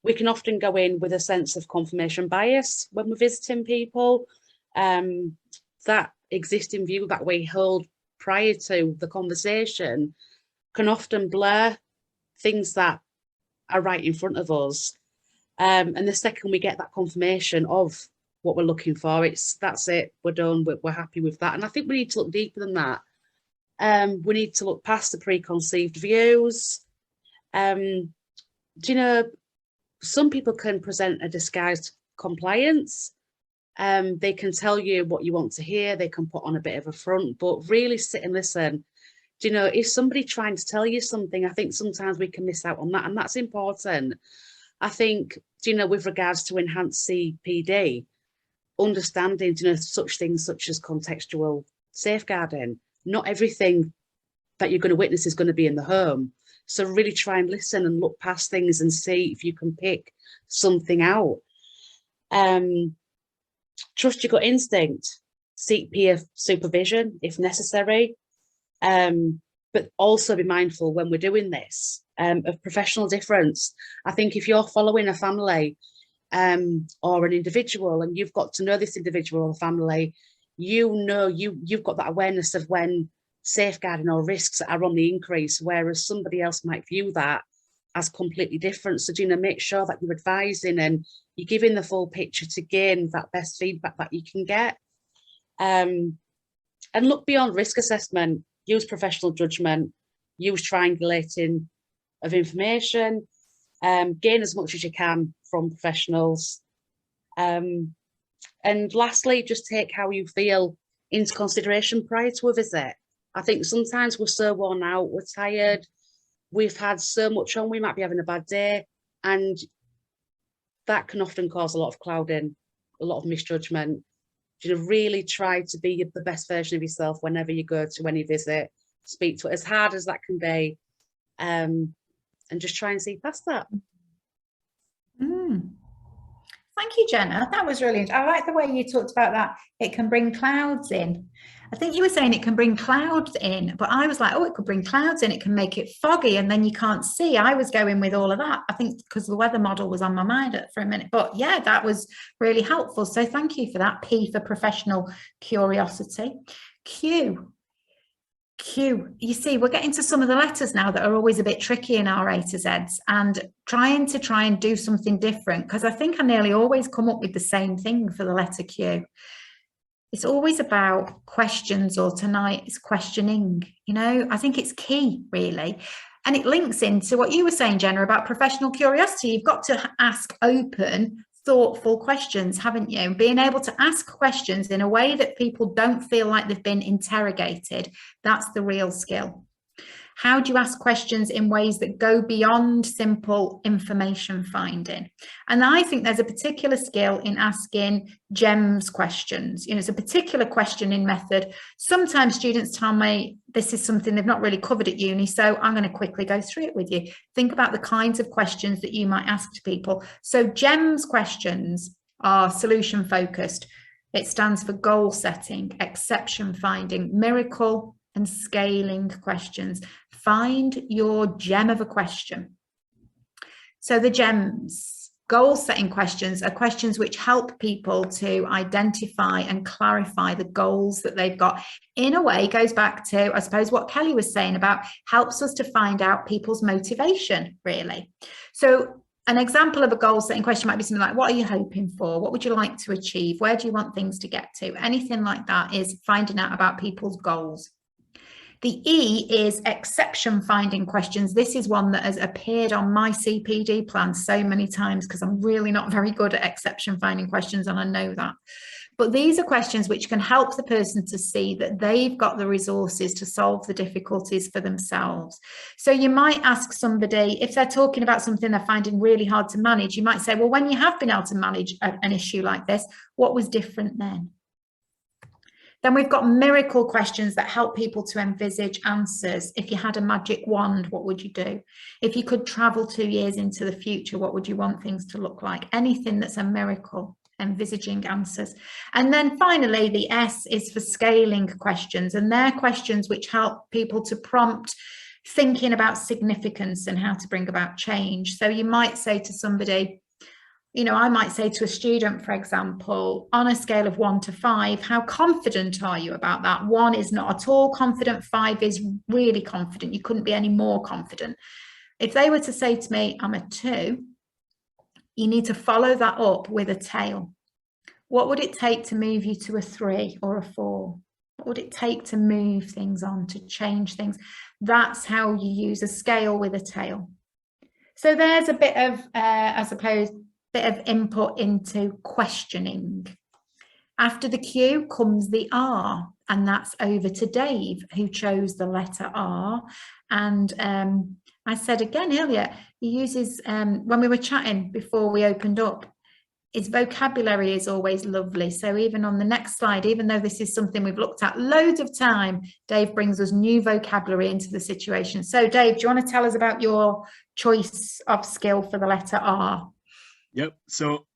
We can often go in with a sense of confirmation bias when we're visiting people. That existing view that we hold prior to the conversation can often blur things that are right in front of us, and the second we get that confirmation of what we're looking for, that's it, we're done, we're happy with that. And I think we need to look deeper than that. We need to look past the preconceived views. Do you know, some people can present a disguised compliance. They can tell you what you want to hear, they can put on a bit of a front, but really sit and listen. Do you know, if somebody trying to tell you something, I think sometimes we can miss out on that, and that's important. I think, do you know, with regards to enhanced CPD, understanding, do you know, such things such as contextual safeguarding, not everything that you're going to witness is going to be in the home. So really try and listen and look past things and see if you can pick something out. Trust your gut instinct, seek peer supervision if necessary. But also be mindful when we're doing this of professional difference. I think if you're following a family or an individual and you've got to know this individual or family, you know, you've got that awareness of when safeguarding or risks are on the increase, whereas somebody else might view that as completely different. So, you know, make sure that you're advising and you're giving the full picture to gain that best feedback that you can get. And look beyond risk assessment. Use professional judgment, use triangulating of information, gain as much as you can from professionals. And lastly, just take how you feel into consideration prior to a visit. I think sometimes we're so worn out, we're tired, we've had so much on, we might be having a bad day, and that can often cause a lot of clouding, a lot of misjudgment. You know, really try to be the best version of yourself whenever you go to any visit. Speak to it as hard as that can be, and just try and see past that. Thank you, Jenna. That was really, I like the way you talked about that. It can bring clouds in. I think you were saying it can bring clouds in, but I was like, oh, it could bring clouds in. It can make it foggy and then you can't see. I was going with all of that. I think because the weather model was on my mind for a minute, but yeah, that was really helpful. So thank you for that. P for professional curiosity. Q. You see, we're getting to some of the letters now that are always a bit tricky in our A to Zs, and try and do something different, because I think I nearly always come up with the same thing for the letter Q. It's always about questions, or tonight it's questioning. You know, I think it's key, really. And it links into what you were saying, Jenna, about professional curiosity. You've got to ask open, thoughtful questions, haven't you? Being able to ask questions in a way that people don't feel like they've been interrogated, that's the real skill. How do you ask questions in ways that go beyond simple information finding? And I think there's a particular skill in asking GEMS questions. You know, it's a particular questioning method. Sometimes students tell me this is something they've not really covered at uni, so I'm going to quickly go through it with you. Think about the kinds of questions that you might ask to people. So GEMS questions are solution focused. It stands for goal setting, exception finding, miracle, and scaling questions. Find your gem of a question. So the GEMS, goal setting questions, are questions which help people to identify and clarify the goals that they've got. In a way, goes back to, I suppose, what Kelly was saying about helps us to find out people's motivation, really. So an example of a goal setting question might be something like, what are you hoping for? What would you like to achieve? Where do you want things to get to? Anything like that is finding out about people's goals. The E is exception finding questions. This is one that has appeared on my CPD plan so many times because I'm really not very good at exception finding questions, and I know that. But these are questions which can help the person to see that they've got the resources to solve the difficulties for themselves. So you might ask somebody, if they're talking about something they're finding really hard to manage, you might say, well, when you have been able to manage an issue like this, what was different then? Then we've got miracle questions that help people to envisage answers. If you had a magic wand, what would you do? If you could travel 2 years into the future, what would you want things to look like? Anything that's a miracle, envisaging answers. And then finally, the S is for scaling questions, and they're questions which help people to prompt thinking about significance and how to bring about change. So you might say to somebody, you know, I might say to a student, for example, on a scale of 1 to 5, how confident are you about that? 1 is not at all confident, 5 is really confident. You couldn't be any more confident. If they were to say to me, I'm a 2, you need to follow that up with a tail. What would it take to move you to a 3 or a 4? What would it take to move things on, to change things? That's how you use a scale with a tail. So there's a bit of, I suppose, bit of input into questioning. After the Q comes the R, and that's over to Dave, who chose the letter R. And I said again earlier, he uses, when we were chatting before we opened up, his vocabulary is always lovely. So even on the next slide, even though this is something we've looked at loads of time, Dave brings us new vocabulary into the situation. So Dave, do you want to tell us about your choice of skill for the letter R? Yep. So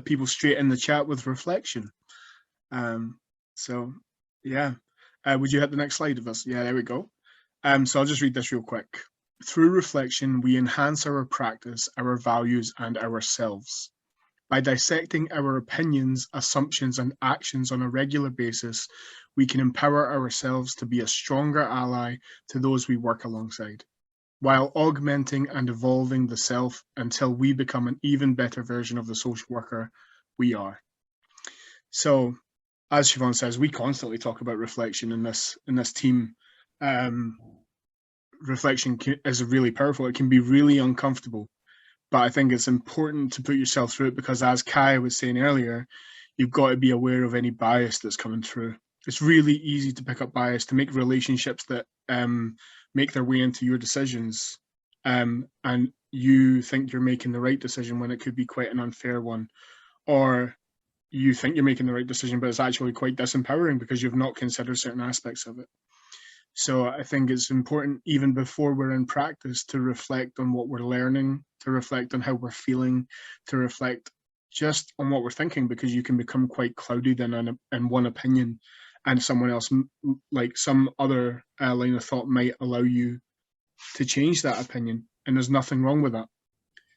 people straight in the chat with reflection. So yeah, would you hit the next slide of us? Yeah, there we go. So I'll just read this real quick. Through reflection, we enhance our practice, our values, and ourselves. By dissecting our opinions, assumptions, and actions on a regular basis, we can empower ourselves to be a stronger ally to those we work alongside, while augmenting and evolving the self until we become an even better version of the social worker we are. So, as Siobhan says, we constantly talk about reflection in this team. Reflection is really powerful. It can be really uncomfortable, but I think it's important to put yourself through it because, as Kai was saying earlier, you've got to be aware of any bias that's coming through. It's really easy to pick up bias, to make relationships that make their way into your decisions, and you think you're making the right decision when it could be quite an unfair one, or you think you're making the right decision but it's actually quite disempowering because you've not considered certain aspects of it. So I think it's important, even before we're in practice, to reflect on what we're learning, to reflect on how we're feeling, to reflect just on what we're thinking, because you can become quite cloudy then in one opinion, and someone else, like some other line of thought, might allow you to change that opinion, and there's nothing wrong with that.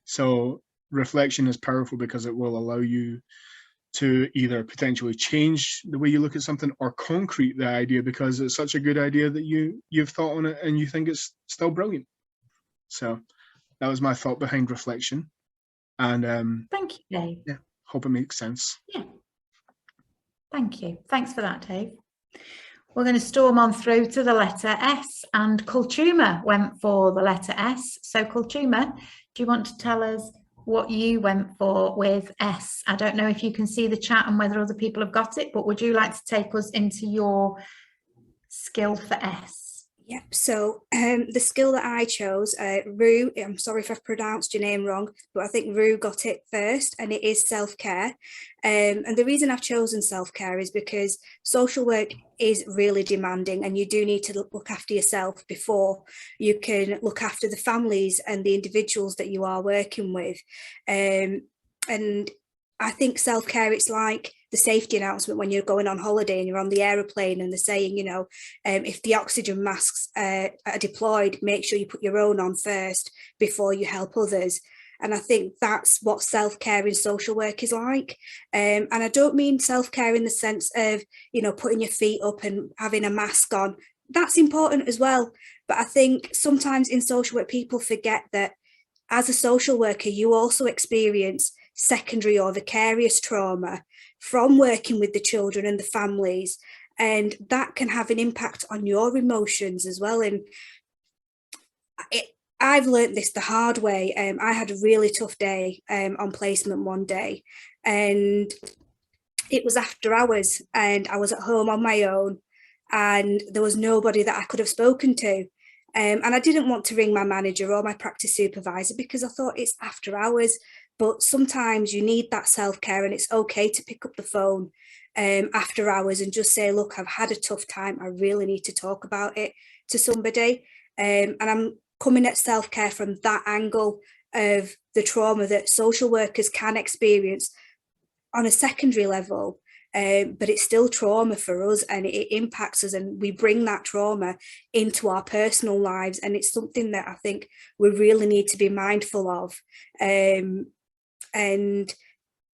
So reflection is powerful because it will allow you to either potentially change the way you look at something or concrete the idea because it's such a good idea that you've thought on it and you think it's still brilliant. So that was my thought behind reflection. And thank you, Dave. Yeah, hope it makes sense. Yeah. Thank you. Thanks for that, Dave. We're going to storm on through to the letter S, and Kultuma went for the letter S. So Kultuma, do you want to tell us what you went for with S? I don't know if you can see the chat and whether other people have got it, but would you like to take us into your skill for S? Yep. So the skill that I chose, Rue, I'm sorry if I've pronounced your name wrong, but I think Rue got it first, and it is self-care. And the reason I've chosen self-care is because social work is really demanding, and you do need to look after yourself before you can look after the families and the individuals that you are working with. And I think self-care, it's like the safety announcement when you're going on holiday and you're on the aeroplane and they're saying, you know, if the oxygen masks are deployed, make sure you put your own on first before you help others. And I think that's what self-care in social work is like. And I don't mean self-care in the sense of, you know, putting your feet up and having a mask on. That's important as well. But I think sometimes in social work, people forget that as a social worker, you also experience secondary or vicarious trauma from working with the children and the families, and that can have an impact on your emotions as well. And I've learned this the hard way. I had a really tough day on placement one day, and it was after hours, and I was at home on my own, and there was nobody that I could have spoken to. And I didn't want to ring my manager or my practice supervisor because I thought it's after hours. But sometimes you need that self-care, and it's okay to pick up the phone after hours and just say, look, I've had a tough time. I really need to talk about it to somebody. And I'm coming at self-care from that angle of the trauma that social workers can experience on a secondary level. But it's still trauma for us, and it impacts us, and we bring that trauma into our personal lives. And it's something that I think we really need to be mindful of. And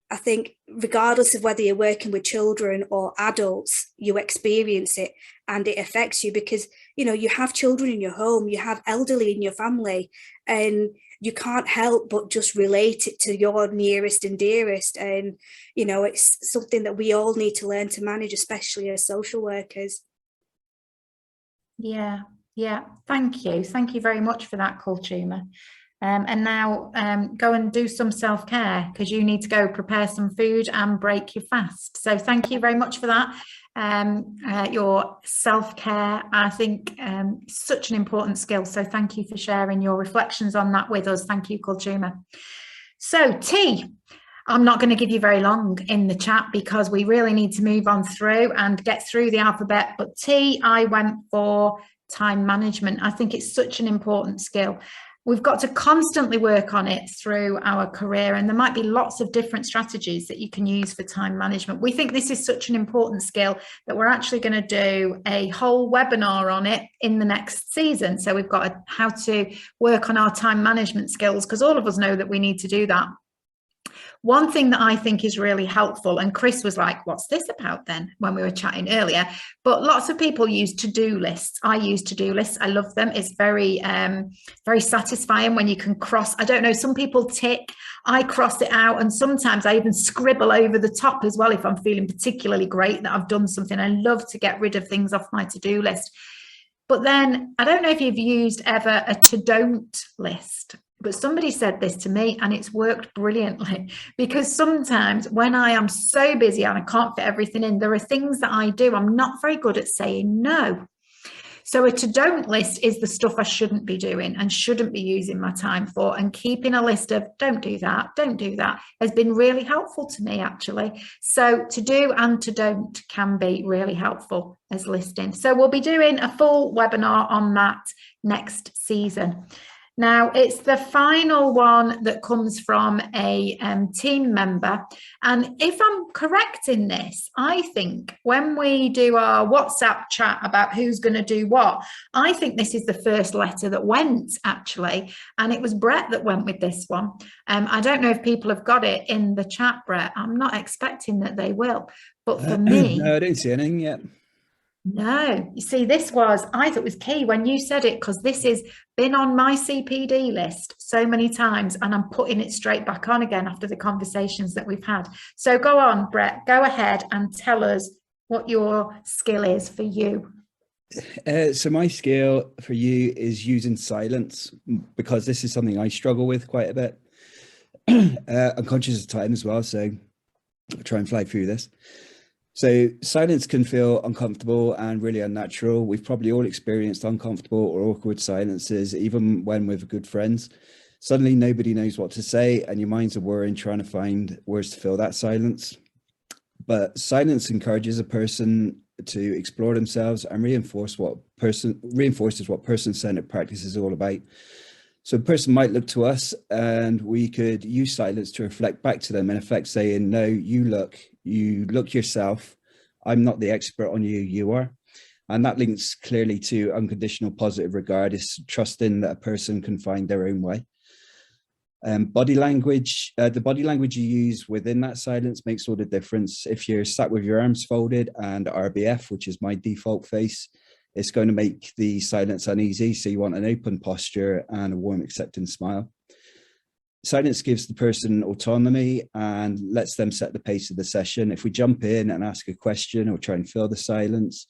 I think regardless of whether you're working with children or adults, you experience it and it affects you because, you know, you have children in your home, you have elderly in your family, and you can't help but just relate it to your nearest and dearest. And, you know, it's something that we all need to learn to manage, especially as social workers. Yeah, thank you. Thank you very much for that, Kultuma. And now go and do some self-care because you need to go prepare some food and break your fast. So thank you very much for that. Your self-care, I think, such an important skill. So thank you for sharing your reflections on that with us. Thank you, Kultuma. So T, I'm not going to give you very long in the chat because we really need to move on through and get through the alphabet. But T, I went for time management. I think it's such an important skill. We've got to constantly work on it through our career, and there might be lots of different strategies that you can use for time management. We think this is such an important skill that we're actually going to do a whole webinar on it in the next season. So we've got how to work on our time management skills, because all of us know that we need to do that. One thing that I think is really helpful, and Chris was like, what's this about then, when we were chatting earlier, but lots of people use to-do lists. I use to-do lists. I love them. It's very, very satisfying when you can cross. I don't know, some people tick, I cross it out, and sometimes I even scribble over the top as well if I'm feeling particularly great that I've done something. I love to get rid of things off my to-do list. But then I don't know if you've used ever a to-don't list. But somebody said this to me and it's worked brilliantly, because sometimes when I am so busy and I can't fit everything in, there are things that I do. I'm not very good at saying no. So a to-don't list is the stuff I shouldn't be doing and shouldn't be using my time for, and keeping a list of don't do that has been really helpful to me, actually. So to do and to don't can be really helpful as listing. So we'll be doing a full webinar on that next season. Now, it's the final one that comes from a team member. And if I'm correct in this, I think when we do our WhatsApp chat about who's going to do what, I think this is the first letter that went, actually. And it was Brett that went with this one. I don't know if people have got it in the chat, Brett. I'm not expecting that they will. But for me... No, I don't see anything yet. No, you see, I thought it was key when you said it, because this has been on my CPD list so many times and I'm putting it straight back on again after the conversations that we've had. So go on, Brett, go ahead and tell us what your skill is for you. So my skill for you is using silence, because this is something I struggle with quite a bit. I'm conscious of time as well, so I'll try and fly through this. So silence can feel uncomfortable and really unnatural. We've probably all experienced uncomfortable or awkward silences, even when we're good friends. Suddenly nobody knows what to say and your mind's a whirring trying to find words to fill that silence. But silence encourages a person to explore themselves and reinforces what person-centered practice is all about. So a person might look to us and we could use silence to reflect back to them, in effect saying, no, you look yourself. I'm not the expert on you, you are. And that links clearly to unconditional positive regard, is trusting that a person can find their own way. Body language, the body language you use within that silence makes all the difference. If you're sat with your arms folded and RBF, which is my default face, it's going to make the silence uneasy. So you want an open posture and a warm, accepting smile. Silence gives the person autonomy and lets them set the pace of the session. If we jump in and ask a question or try and fill the silence,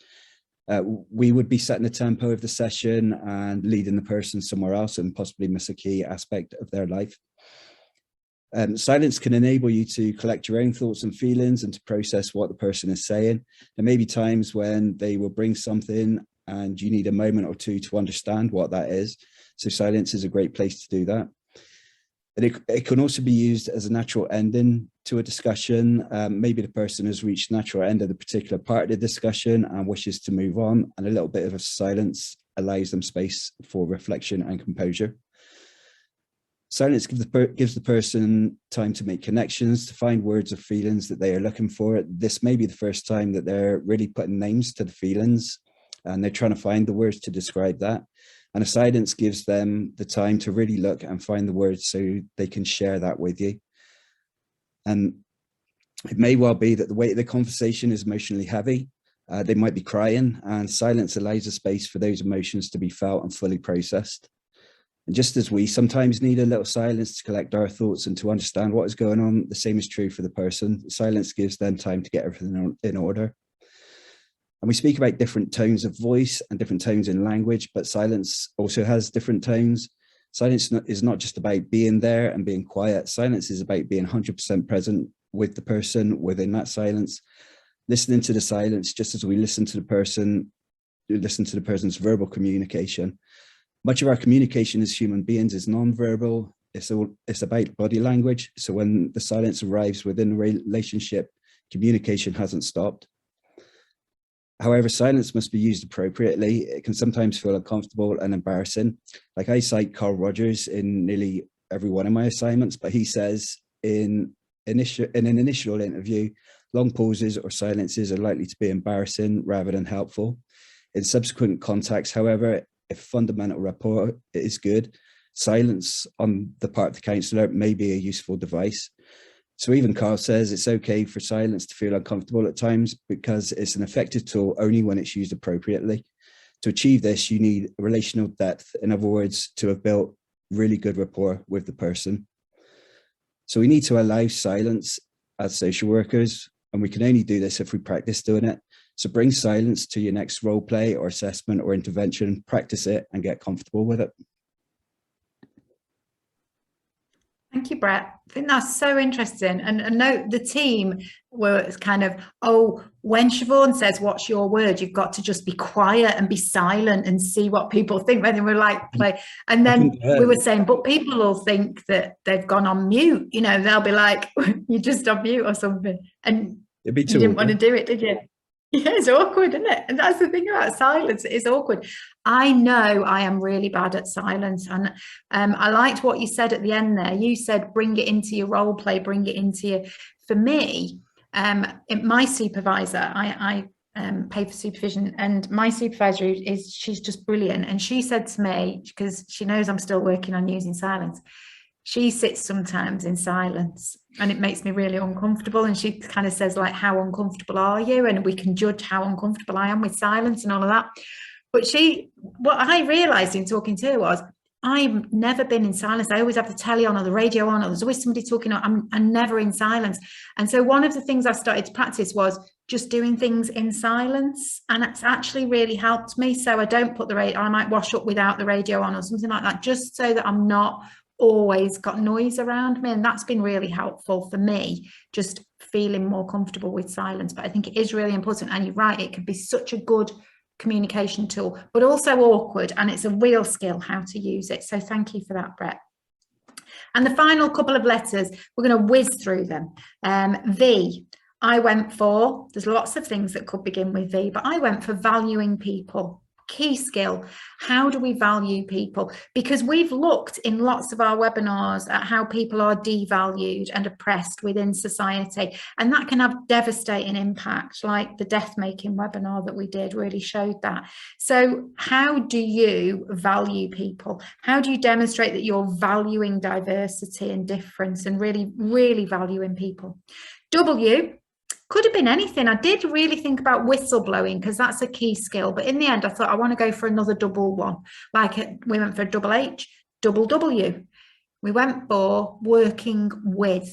we would be setting the tempo of the session and leading the person somewhere else and possibly miss a key aspect of their life. Silence can enable you to collect your own thoughts and feelings and to process what the person is saying. There may be times when they will bring something and you need a moment or two to understand what that is. So silence is a great place to do that. And it can also be used as a natural ending to a discussion. Maybe the person has reached the natural end of the particular part of the discussion and wishes to move on, and a little bit of a silence allows them space for reflection and composure. Silence gives the person time to make connections, to find words or feelings that they are looking for. This may be the first time that they're really putting names to the feelings and they're trying to find the words to describe that. And a silence gives them the time to really look and find the words so they can share that with you. And it may well be that the weight of the conversation is emotionally heavy. They might be crying, and silence allows a space for those emotions to be felt and fully processed. And just as we sometimes need a little silence to collect our thoughts and to understand what is going on, the same is true for the person. Silence gives them time to get everything in order. And we speak about different tones of voice and different tones in language, but silence also has different tones. Silence is not just about being there and being quiet. Silence is about being 100% present with the person within that silence, listening to the silence, just as we listen to the person's verbal communication. Much of our communication as human beings is non-verbal. It's about body language. So when the silence arrives within the relationship, communication hasn't stopped. However, silence must be used appropriately. It can sometimes feel uncomfortable and embarrassing. Like I cite Carl Rogers in nearly every one of my assignments, but he says in an initial interview, long pauses or silences are likely to be embarrassing rather than helpful. In subsequent contacts, however, if fundamental rapport is good, silence on the part of the counsellor may be a useful device. So even Carl says it's okay for silence to feel uncomfortable at times because it's an effective tool only when it's used appropriately. To achieve this, you need relational depth. In other words, to have built really good rapport with the person. So we need to allow silence as social workers, and we can only do this if we practice doing it. So bring silence to your next role play or assessment or intervention, practice it and get comfortable with it. Thank you, Brett. I think that's so interesting. And note the team were kind of, oh, when Siobhan says, what's your word? You've got to just be quiet and be silent and see what people think when they were like play. And then we were saying, but people will think that they've gone on mute. You know, they'll be like, you're just on mute or something. And you didn't want to do it, did you? Yeah, it's awkward, isn't it? And that's the thing about silence. It's awkward. I know I am really bad at silence. And I liked what you said at the end there. You said, bring it into your role play, bring it into your, for me, my supervisor, I pay for supervision, and my supervisor she's just brilliant. And she said to me, because she knows I'm still working on using silence, she sits sometimes in silence and it makes me really uncomfortable. And she kind of says, like, how uncomfortable are you? And we can judge how uncomfortable I am with silence and all of that. But what I realized in talking to her was, I've never been in silence. I always have the telly on or the radio on, or there's always somebody talking. I'm never in silence. And so one of the things I started to practice was just doing things in silence. And it's actually really helped me. So I don't put the radio, I might wash up without the radio on or something like that, just so that I'm not always got noise around me, and that's been really helpful for me, just feeling more comfortable with silence. But I think it is really important, and you're right, it could be such a good communication tool, but also awkward, and it's a real skill how to use it. So thank you for that, Brett. And the final couple of letters, we're going to whiz through them. V, I went for, there's lots of things that could begin with V, but I went for valuing people. Key skill. How do we value people? Because we've looked in lots of our webinars at how people are devalued and oppressed within society, and that can have devastating impact, like the death making webinar that we did really showed that. So how do you value people? How do you demonstrate that you're valuing diversity and difference and really valuing people? W, could have been anything. I did really think about whistleblowing because that's a key skill, but in the end I thought I want to go for another double one. Like we went for a double H, double W. We went for working with.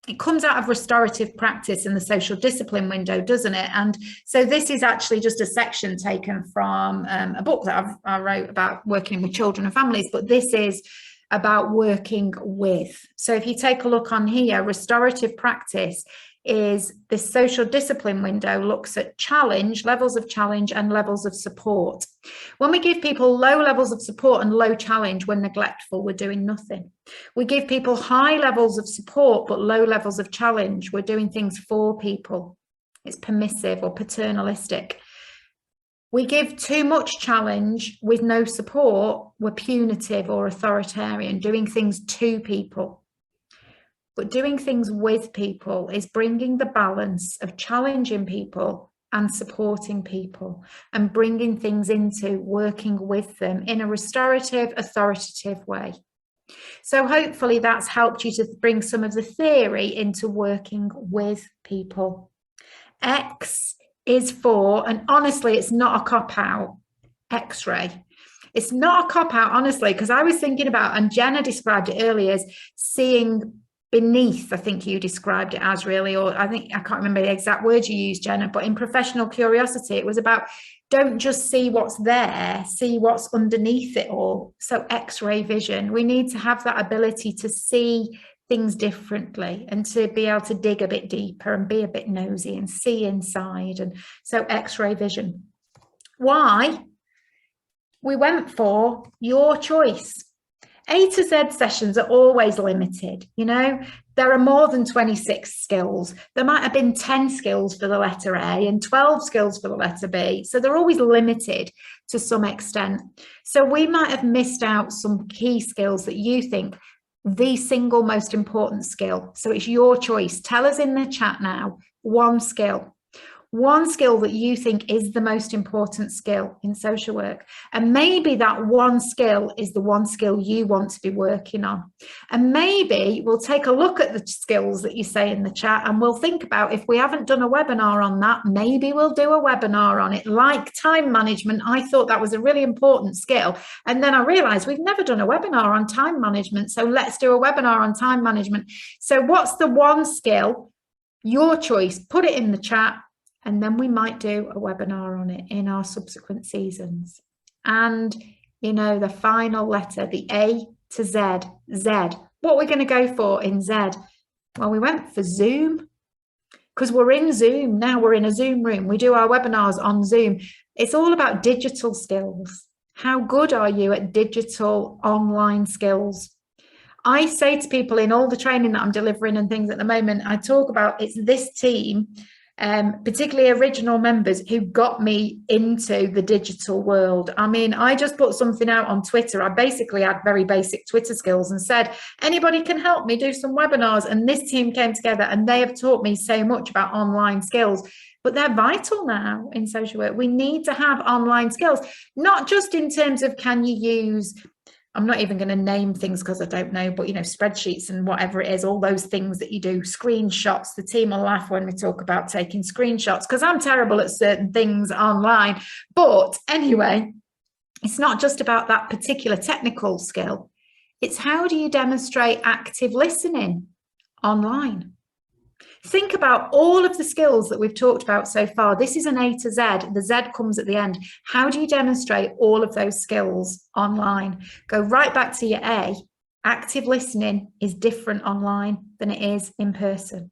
It comes out of restorative practice in the social discipline window, doesn't it? And so this is actually just a section taken from a book that I wrote about working with children and families, but this is about working with. So if you take a look on here, restorative practice is this social discipline window looks at challenge, levels of challenge and levels of support. When we give people low levels of support and low challenge, we're neglectful, we're doing nothing. We give people high levels of support but low levels of challenge, we're doing things for people. It's permissive or paternalistic. We give too much challenge with no support, we're punitive or authoritarian, doing things to people. But doing things with people is bringing the balance of challenging people and supporting people and bringing things into working with them in a restorative, authoritative way. So hopefully that's helped you to bring some of the theory into working with people. X is for, and honestly, it's not a cop-out, X-ray. It's not a cop-out, honestly, because I was thinking about, and Jenna described it earlier as seeing beneath, I think you described it as, really, or I can't remember the exact words you used, Jenna, but in professional curiosity, it was about don't just see what's there, see what's underneath it all. So X-ray vision, we need to have that ability to see things differently and to be able to dig a bit deeper and be a bit nosy and see inside. And so X-ray vision. Why? We went for your choice. A to Z sessions are always limited. You know, there are more than 26 skills. There might have been 10 skills for the letter A and 12 skills for the letter B. So they're always limited to some extent. So we might have missed out some key skills that you think the single most important skill. So it's your choice. Tell us in the chat now, one skill that you think is the most important skill in social work. And maybe that one skill is the one skill you want to be working on. And maybe we'll take a look at the skills that you say in the chat and we'll think about, if we haven't done a webinar on that, maybe we'll do a webinar on it. Like time management, I thought that was a really important skill. And then I realized we've never done a webinar on time management. So let's do a webinar on time management. So what's the one skill? Your choice, put it in the chat. And then we might do a webinar on it in our subsequent seasons. And, you know, the final letter, the A to Z, Z. What we're going to go for in Z? Well, we went for Zoom because we're in Zoom now. We're in a Zoom room. We do our webinars on Zoom. It's all about digital skills. How good are you at digital online skills? I say to people in all the training that I'm delivering and things at the moment, I talk about it's this team, particularly original members, who got me into the digital world. I mean, I just put something out on Twitter. I basically had very basic Twitter skills and said, anybody can help me do some webinars. And this team came together and they have taught me so much about online skills. But they're vital now in social work. We need to have online skills, not just in terms of can you use, I'm not even going to name things because I don't know, but, you know, spreadsheets and whatever it is, all those things that you do, screenshots. The team will laugh when we talk about taking screenshots because I'm terrible at certain things online. But anyway, it's not just about that particular technical skill. It's how do you demonstrate active listening online? Think about all of the skills that we've talked about so far. This is an A to Z. The Z comes at the end. How do you demonstrate all of those skills online? Go right back to your A. Active listening is different online than it is in person.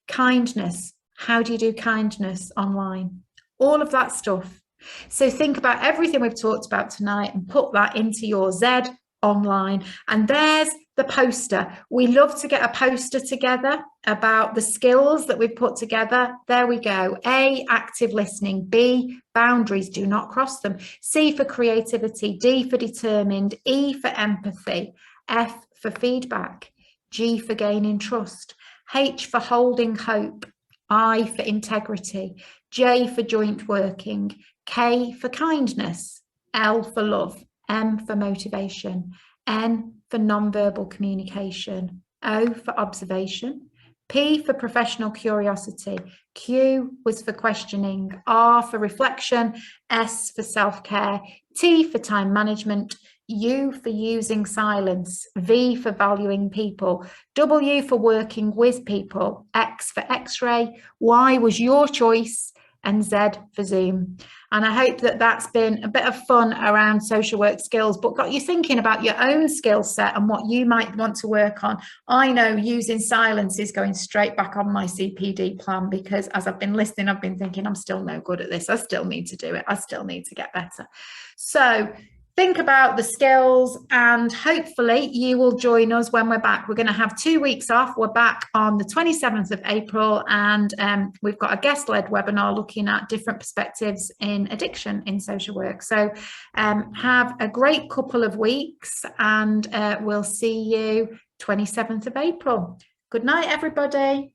Kindness, how do you do kindness online? All of that stuff. So think about everything we've talked about tonight and put that into your Z online. And there's the poster. We love to get a poster together about the skills that we've put together. There we go. A, active listening. B, boundaries, do not cross them. C for creativity. D for determined. E for empathy. F for feedback. G for gaining trust. H for holding hope. I for integrity. J for joint working. K for kindness. L for love. M for motivation. N for non-verbal communication. O for observation. P for professional curiosity. Q was for questioning. R for reflection. S for self-care. T for time management. U for using silence. V for valuing people. W for working with people. X for X-ray. Y was your choice. And Z for Zoom. And I hope that that's been a bit of fun around social work skills, but got you thinking about your own skill set and what you might want to work on. I know using silence is going straight back on my CPD plan, because as I've been listening, I've been thinking I'm still no good at this. I still need to do it. I still need to get better. So think about the skills, and hopefully you will join us when we're back. We're going to have 2 weeks off. We're back on the 27th of April, and we've got a guest-led webinar looking at different perspectives in addiction in social work. So have a great couple of weeks, and we'll see you 27th of April. Good night, everybody.